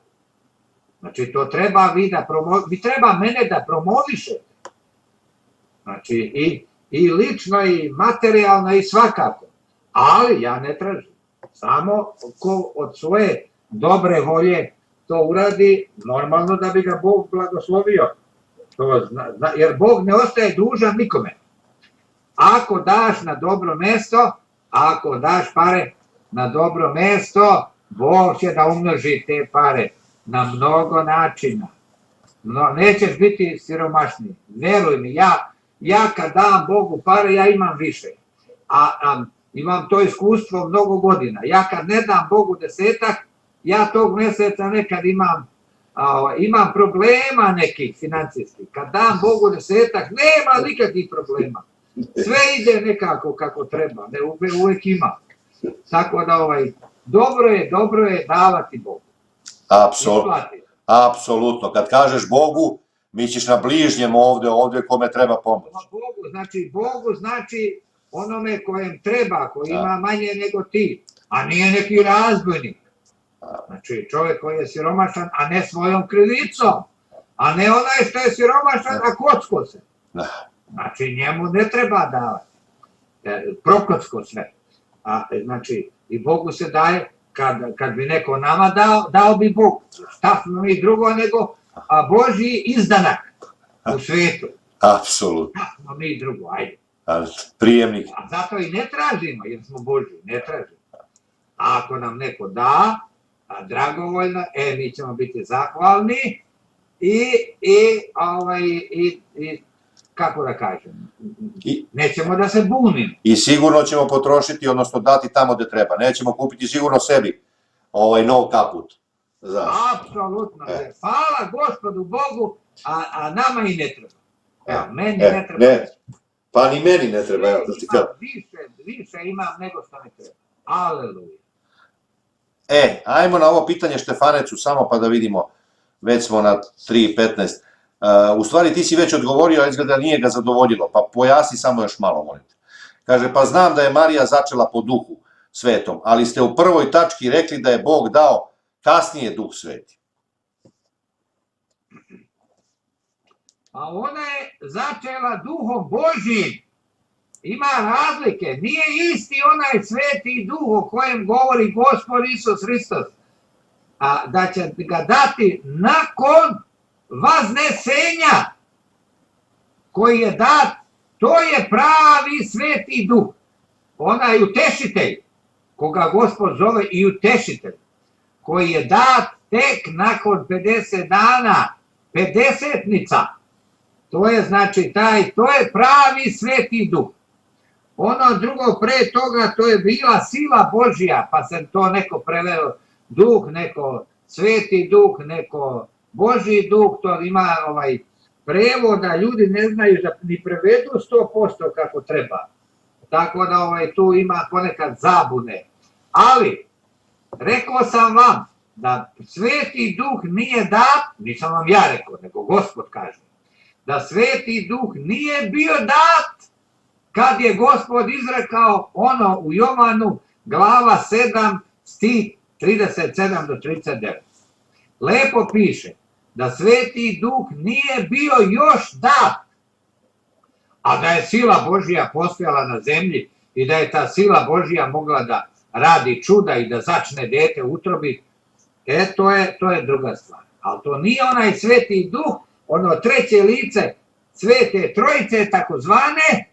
Znači, to treba vi treba mene da promovišete. Znači, i lično, i materijalno, i svakako. Ali ja ne tražim. Samo ko od svoje dobre volje to uradi, normalno da bi ga Bog blagoslovio. Jer Bog ne ostaje dužan nikome. Ako daš na dobro mesto, ako daš pare na dobro mesto, Bog će da umnoži te pare na mnogo načina. Nećeš biti siromašniji. Veruj mi, ja kad dam Bogu pare, ja imam više. Imam to iskustvo mnogo godina. Ja kad ne dam Bogu 10, ja tog mjeseca nekad imam problema nekih financijskih. Kad dam Bogu 10, nema nikakvih problema. Sve ide nekako kako treba, uvijek ima. Tako da dobro je davati Bogu. Apsolutno. Kad kažeš Bogu, misliš na bližnjem ovdje kome treba pomoć. Bogu znači onome kojem treba, koji ima manje nego ti, a nije neki razbojnik. Znači čovjek koji je siromašan, a ne svojom krivicom, a ne onaj što je siromašan, a kocko se. Znači njemu ne treba davati, prokocko sve. Znači i Bogu se daje, kad bi neko nama dao bi Bog. Šta smo mi drugo nego Božji izdanak u svijetu. Apsolutno. Šta smo mi drugo, ajde. Prijemnik. A zato i ne tražimo, jer smo Božji, ne tražimo. A ako nam neko da, dragovoljno, mi ćemo biti zahvalni i kako da kažem, nećemo da se bunimo. I sigurno ćemo potrošiti, odnosno dati tamo gdje treba. Nećemo kupiti sigurno sebi nov kaput. Apsolutno. Hvala Gospodu Bogu, a nama i ne treba. Evo, meni ne treba. Pa ni meni ne treba, evo da ti kažem. Više imam nego što mi treba. Aleluja. Ajmo na ovo pitanje Štefanecu samo pa da vidimo, već smo na 3:15. U stvari ti si već odgovorio, a izgleda nije ga zadovoljilo, pa pojasni samo još malo, molim te. Kaže, pa znam da je Marija začela po duhu svetom, ali ste u prvoj tački rekli da je Bog dao kasnije duh sveti. A ona je začela duhom Božjim. Ima razlike. Nije isti onaj sveti duh o kojem govori Gospod Isus Hristos. A da će ga dati nakon vaznesenja koji je dat, to je pravi sveti duh. Onaj utešitelj, koga Gospod zove i utešitelj, koji je dat tek nakon 50 dana, 50-nica. To je znači to je pravi sveti duh. Ono drugo pre toga, to je bila sila Božja, pa se to neko preveo duh, neko sveti duh, neko Božji duh, to ima prevoda, ljudi ne znaju da ni prevedu 100% kako treba. Tako da tu ima ponekad zabune. Ali, rekao sam vam da sveti duh nije dat, nisam vam ja rekao, nego Gospod kaže, da sveti duh nije bio dat kad je Gospod izrekao ono u Jovanu, glava 7, stih 37 do 39. Lepo piše da sveti duh nije bio još dat, a da je sila Božja postojala na zemlji i da je ta sila Božja mogla da radi čuda i da začne dete u utrobi, to je druga stvar. Ali to nije onaj sveti duh, ono treće lice Svete Trojice takozvane,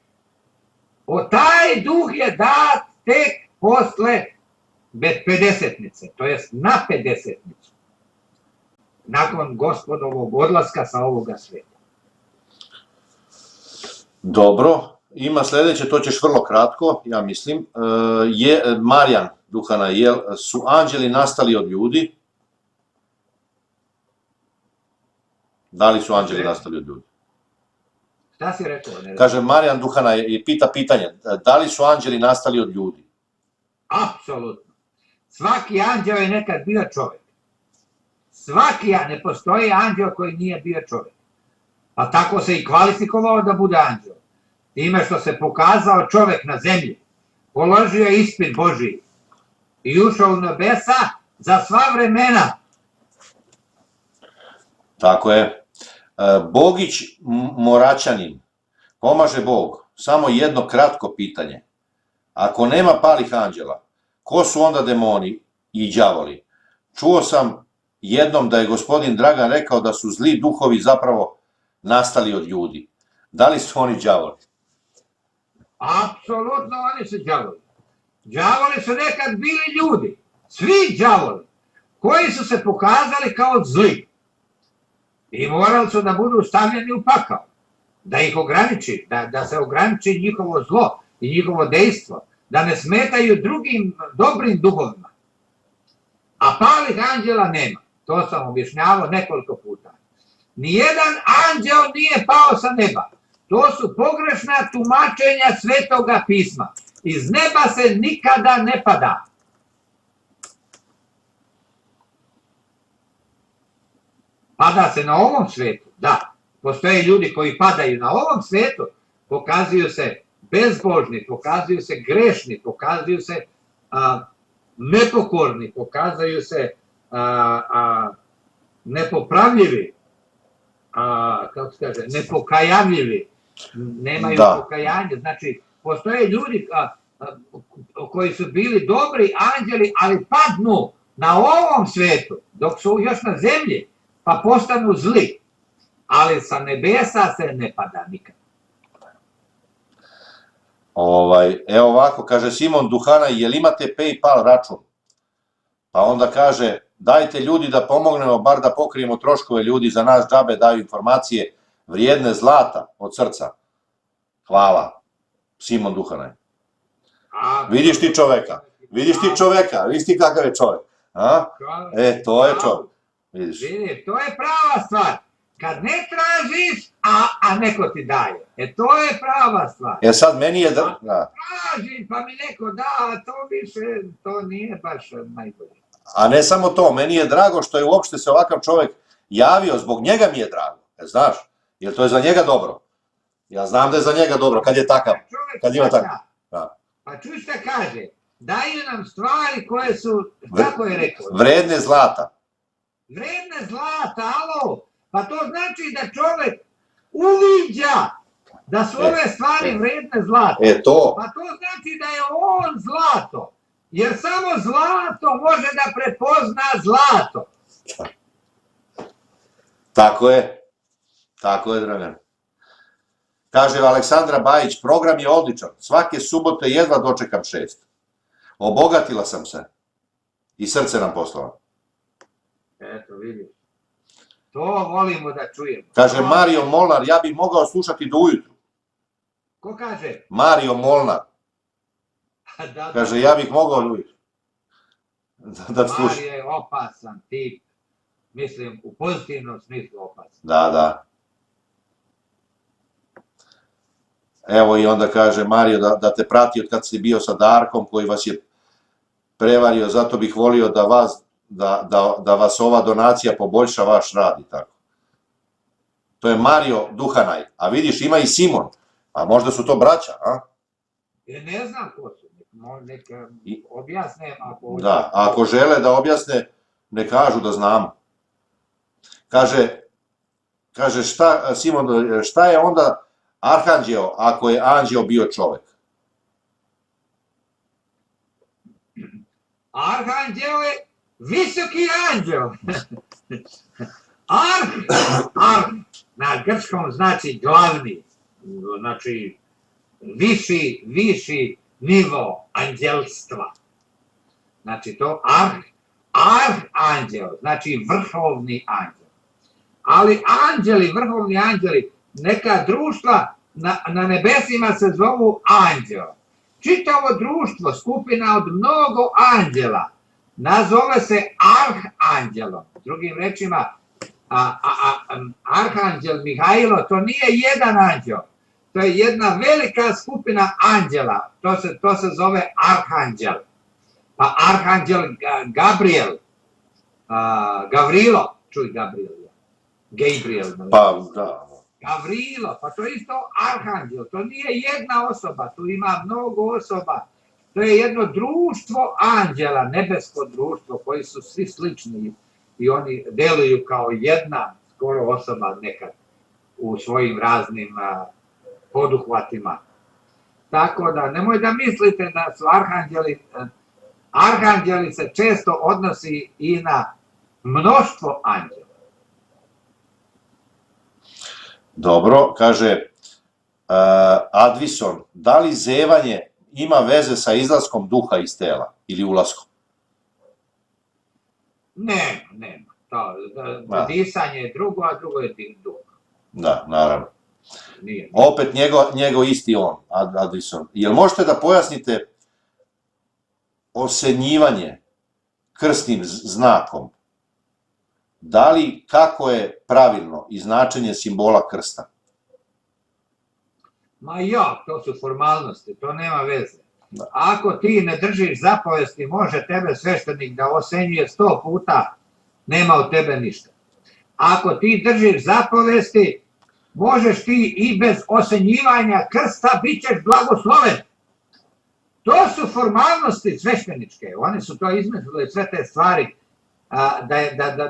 taj duh je dat tek posle 50-nice, to jest na 50-nicu, nakon Gospodovog odlaska sa ovoga sveta. Dobro, ima sledeće, to ćeš vrlo kratko, ja mislim. Marijan Duhana, su anđeli nastali od ljudi? Da li su anđeli nastali od ljudi? Šta si rekao? Kaže, Marijan Duhana pita pitanje, da li su anđeli nastali od ljudi? Apsolutno. Svaki anđeo je nekad bio čovjek. Ne postoji anđeo koji nije bio čovjek. Pa tako se i kvalifikovao da bude anđeo. Time što se pokazao čovjek na zemlji, položio je ispit Božiji i ušao u nebesa za sva vremena. Tako je. Bogić Moraćanin, pomaže Bog, samo jedno kratko pitanje. Ako nema palih anđela, ko su onda demoni i đavoli? Čuo sam jednom da je gospodin Dragan rekao da su zli duhovi zapravo nastali od ljudi. Da li su oni đavoli? Apsolutno oni su đavoli. Đavoli su nekad bili ljudi, svi đavoli, koji su se pokazali kao zli. I morali su da budu stavljeni u pakao, da ih ograniči, da se ograniči njihovo zlo i njihovo dejstvo, da ne smetaju drugim dobrim duhovima. A palih anđela nema, to sam objašnjavao nekoliko puta. Nijedan anđeo nije pao sa neba, to su pogrešna tumačenja Svetoga pisma. Iz neba se nikada ne pada. Pada se na ovom svetu, da. Postoje ljudi koji padaju na ovom svetu, pokazuju se bezbožni, pokazuju se grešni, pokazuju se nepokorni, pokazuju se nepopravljivi, kako se kaže, nepokajavljivi, nemaju pokajanje. Znači, postoje ljudi koji su bili dobri anđeli, ali padnu na ovom svetu, dok su još na zemlji, pa postanu zli, ali sa nebesa se ne pada nikad. Evo ovako, kaže Simon Duhana, jel imate PayPal račun? Pa onda kaže, dajte ljudi da pomognemo, bar da pokrijemo troškove, ljudi za nas džabe daju informacije vrijedne zlata od srca. Hvala, Simon Duhana. Vidiš ti čoveka, vidiš ti kakav je čovek. To je čovek. Vidi, to je prava stvar. kad ne tražiš, a neko ti daje. To je prava stvar. Sad meni je da... Tražim, pa mi neko da, a to više, to nije baš najbolje. A ne samo to, meni je drago što je uopšte se ovakav čovjek javio, zbog njega mi je drago, znaš, jer to je za njega dobro. Ja znam da je za njega dobro, kad je takav, kad ima takav. Pa čuj šta kaže, daju nam stvari koje su, kako je rekao? Vredne zlata. Vredne zlata, alo, pa to znači da čovjek uviđa da su ove stvari vredne zlata. To. Pa to znači da je on zlato, jer samo zlato može da prepozna zlato. Tako je, Dragan. Kaže Aleksandra Bajić, program je odličan, svake subote jedva dočekam 6. Obogatila sam se i srce nam poslala. Eto, vidiš. To volimo da čujemo. Kaže Mario Molnar, ja bih mogao slušati do ujutru. Ko kaže? Mario Molnar. Kaže, ja bih mogao do ujutru. Da slušam. Mario je opasan tip. Mislim, u pozitivnom smislu opasan. Da. Evo i onda kaže Mario da te prati od kad si bio sa Darkom koji vas je prevario, zato bih volio da vas ova donacija poboljša vaš rad i tako. To je Mario Duhanaj, a vidiš ima i Simon, a možda su to braća, a? Ne znam ko su, neka objasne ako... Da, ako žele da objasne, ne kažu da znamo. Kaže Simon, šta je onda arhanđeo ako je anđeo bio čovek? Arhanđeo je visoki anđeo. Na grčkom znači glavni, znači viši nivo anđelstva. Znači to arhanđeo, znači vrhovni anđel. Ali anđeli, vrhovni anđeli, neka društva na nebesima se zovu anđeo. Čitavo društvo, skupina od mnogo anđela, nazove se arhanđelom. Drugim rečima, arhanđel Mihajlo, to nije jedan anđel, to je jedna velika skupina anđela, to se zove arhanđel. Pa arhanđel Gabriel, Gavrilo, čuj Gabriel. Pa, da. Gavrilo, pa to je isto arhanđel, to nije jedna osoba, tu ima mnogo osoba. To je jedno društvo anđela, nebesko društvo, koji su svi slični i oni deluju kao jedna skoro osoba nekad u svojim raznim poduhvatima. Tako da, nemoj da mislite da su arhanđeli se često odnosi i na mnoštvo anđela. Dobro, kaže Advison, da li zevanje ima veze sa izlaskom duha iz tela ili ulaskom? Nema. Disanje je drugo, a drugo je duh. Da, naravno. Nije. Opet njegov isti on, Advison. Jel možete da pojasnite osenjivanje krstnim znakom? Da li, kako je pravilno i značenje simbola krsta? Ma ja, to su formalnosti, to nema veze. Ako ti ne držiš zapovesti, može tebe sveštenik da osenjuje 100 puta, nema od tebe ništa. Ako ti držiš zapovesti, možeš ti i bez osenjivanja krsta bit ćeš blagosloven. To su formalnosti svešteničke, oni su to izmislili sve te stvari,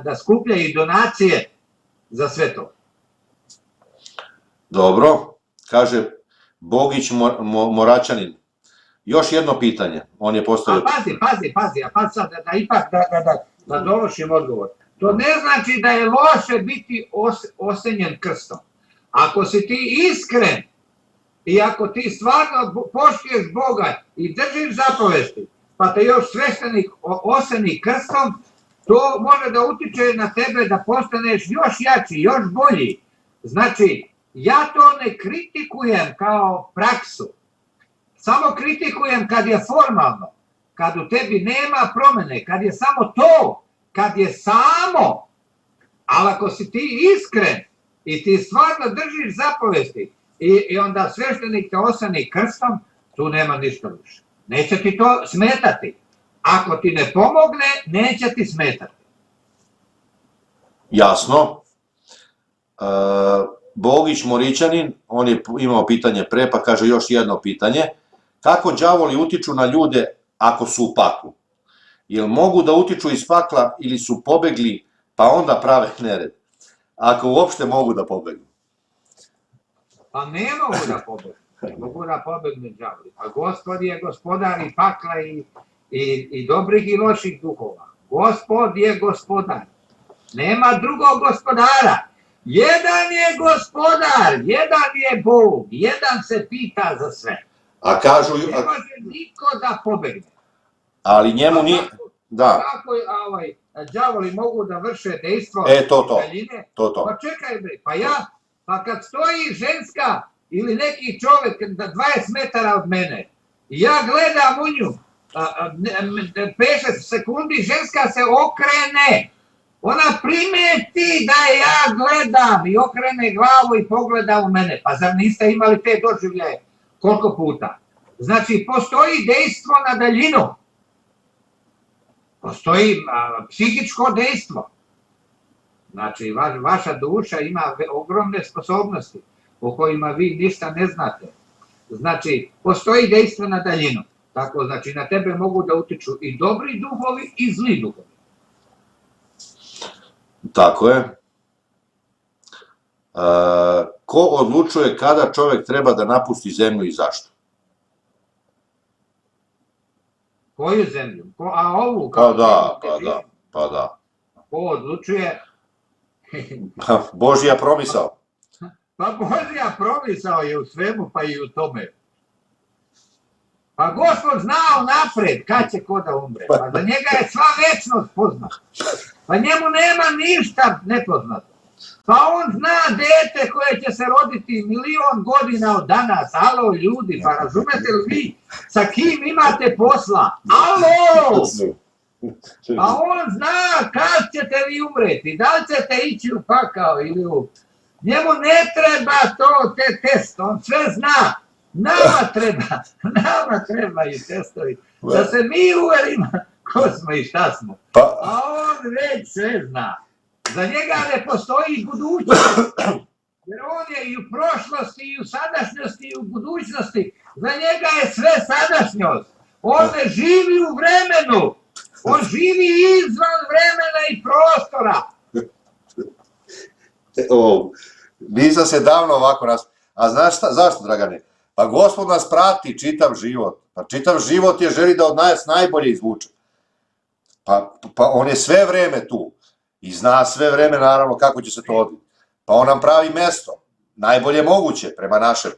da skupljaju donacije za sve to. Dobro, kaže Bogić Moračanin. Još jedno pitanje, on je postavio... Pazi, a pa sad da ipak da dovršim odgovor. To ne znači da je loše biti osenjen krstom. Ako si ti iskren i ako ti stvarno poštuješ Boga i držiš zapovesti, pa te još sveštenik oseni krstom, to može da utiče na tebe da postaneš još jači, još bolji. Znači, ja to ne kritikujem kao praksu. Samo kritikujem kad je formalno, kad u tebi nema promene, kad je samo to, kad je samo. Ali ako si ti iskren i ti stvarno držiš zapovesti i onda sveštenik te osani krstom, tu nema ništa više. Neće ti to smetati. Ako ti ne pomogne, neće ti smetati. Jasno. Bogić Moričanin, on je imao pitanje pre, pa kaže još jedno pitanje. Kako đavoli utiču na ljude ako su u paklu? Jel mogu da utiču iz pakla ili su pobegli pa onda prave nered? Ako uopšte mogu da pobegnu. Pa ne mogu da pobegnu. Ne mogu da pobegnu đavoli. Pa Gospod je gospodar i pakla i dobrih i loših duhova. Gospod je gospodar. Nema drugog gospodara. Jedan je gospodar, jedan je Bog, jedan se pita za sve. A kažu... Ne može niko da pobegne. Ali njemu nije... Da. Kako đavoli mogu da vrše dejstvo daljine? To. Pa čekaj bre, pa kad stoji ženska ili neki čovek 20 metara od mene i ja gledam u nju, 5-6 sekundi ženska se okrene, ona primeti da ja gledam i okrene glavu i pogleda u mene. Pa zar niste imali te doživljaje koliko puta? Znači, postoji dejstvo na daljinu. Postoji psihičko dejstvo. Znači, vaša duša ima ogromne sposobnosti o kojima vi ništa ne znate. Znači, postoji dejstvo na daljinu. Tako, znači, na tebe mogu da utiču i dobri duhovi i zli duhovi. Tako je. Ko odlučuje kada čovek treba da napusti zemlju i zašto? Koju zemlju? A ovu? Pa da. Ko odlučuje? Božja promisao. Pa Božja promisao je u svemu, pa i u tome. Pa Gospod znao napred kad će ko da umre. Pa za njega je sva večnost poznata. Pa njemu nema ništa nepoznato. Pa on zna dete koje će se roditi 1.000.000 godina od danas. Alo ljudi, pa razumete li vi sa kim imate posla? Alo! Pa on zna kad ćete vi umreti. Da li ćete ići u pakao ili u... Njemu ne treba to, te test, on sve zna. Nama trebaju testovi. Da se mi uverimo ko smo i šta smo. A on već sve zna. Za njega ne postoji budućnost. Jer on je i u prošlosti, i u sadašnjosti, i u budućnosti. Za njega je sve sadašnjost. On ne živi u vremenu. On živi izvan vremena i prostora. Nisam se davno ovako A znaš zašto, Dragane? Pa Gospod nas prati čitav život. Pa čitav život je želi da od nas najbolje izvuče. Pa on je sve vreme tu. I zna sve vreme, naravno, kako će se to odviti. Pa on nam pravi mesto. Najbolje moguće, prema našem.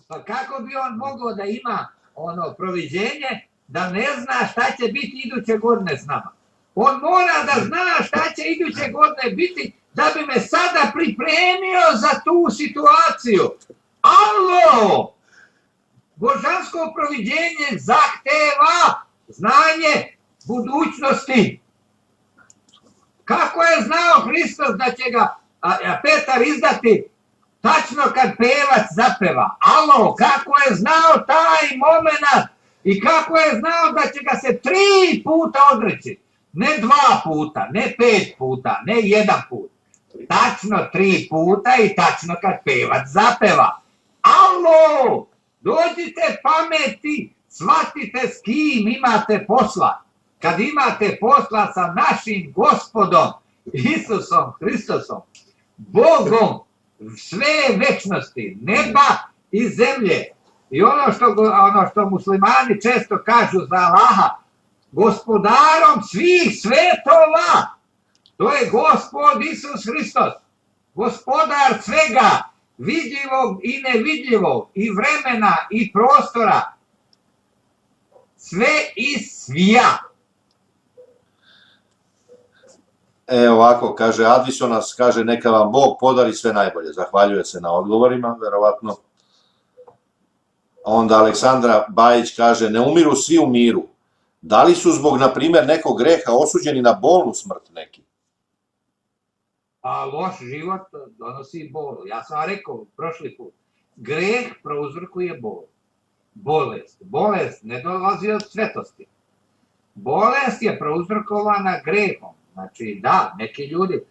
Pa kako bi on mogao da ima ono proviđenje da ne zna šta će biti iduće godine s nama? On mora da zna šta će iduće godine biti da bi me sada pripremio za tu situaciju. Alo! Božansko proviđenje zahteva znanje budućnosti. Kako je znao Hristos da će ga Petar izdati tačno kad pevac zapeva? Alo, kako je znao taj moment i kako je znao da će ga se 3 puta odreći? Ne 2 puta, ne 5 puta, ne 1 put. Tačno 3 puta i tačno kad pevac zapeva. Alo, dođite pameti, shvatite s kim imate posla. Kad imate posla sa našim Gospodom, Isusom Hristosom, Bogom sve večnosti, neba i zemlje. I ono što muslimani često kažu za Allaha, gospodarom svih svetova, to je Gospod Isus Hristos, gospodar svega, vidljivog i nevidljivog, i vremena i prostora, sve i svija. Ovako, kaže Advisonas, kaže neka vam Bog podari sve najbolje. Zahvaljuje se na odgovorima, verovatno. Onda Aleksandra Bajić kaže, ne umiru svi u miru. Da li su zbog, na primjer, nekog greha osuđeni na bolnu smrt neki? A loš život donosi bol. Ja sam rekao prošli put, greh prouzrokuje bol. Bolest. Bolest ne dolazi od svetosti. Bolest je prouzrokovana grehom. Znači, da, neki ljudi,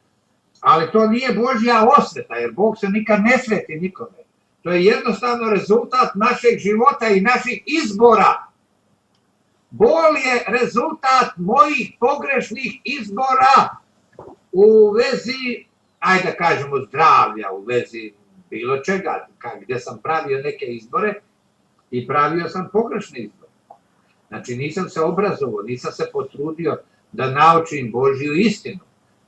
ali to nije Božja osveta, jer Bog se nikad ne sveti nikome. To je jednostavno rezultat našeg života i naših izbora. Bol je rezultat mojih pogrešnih izbora u vezi, ajde da kažemo, zdravlja, u vezi bilo čega, gdje sam pravio neke izbore i pravio sam pogrešne izbore. Znači, nisam se obrazovao, nisam se potrudio da naučim Božju istinu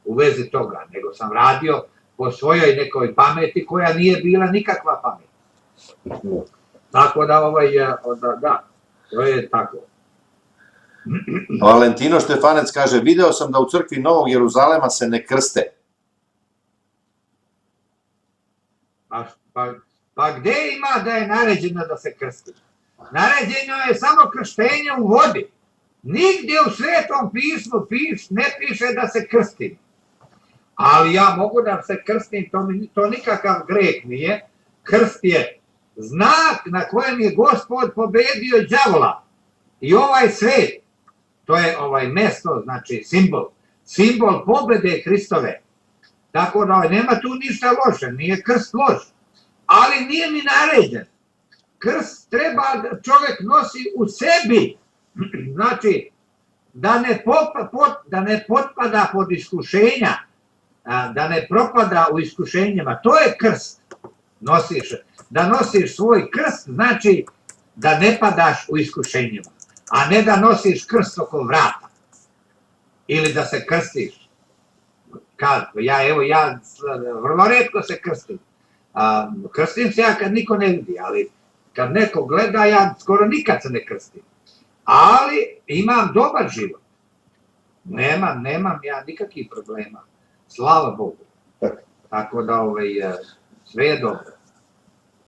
u vezi toga, nego sam radio po svojoj nekoj pameti koja nije bila nikakva pamet. Tako da, da, to je tako. Valentino Štefanec kaže, video sam da u crkvi Novog Jeruzalema se ne krste. Pa gde ima da je naređeno da se krsti? Naređeno je samo krštenje u vodi. Nigdje u Svetom pismu ne piše da se krstim. Ali ja mogu da se krstim, to nikakav greh nije. Krst je znak na kojem je Gospod pobedio đavola i ovaj svet. To je mesto, znači simbol. Simbol pobede Hristove. Tako da nema tu ništa loše, nije krst loš. Ali nije mi naređen. Krst treba čovjek nosi u sebi. Znači, da ne potpada pod iskušenja, da ne propada u iskušenjima. To je krst. Da nosiš svoj krst, znači da ne padaš u iskušenjima. A ne da nosiš krst oko vrata. Ili da se krstiš. Ja vrlo retko se krstim. Krstim se ja kad niko ne vidi, ali kad neko gleda, ja skoro nikad se ne krstim. Ali imam dobar život. Nemam ja nikakvih problema. Slava Bogu. Tako da sve je dobro.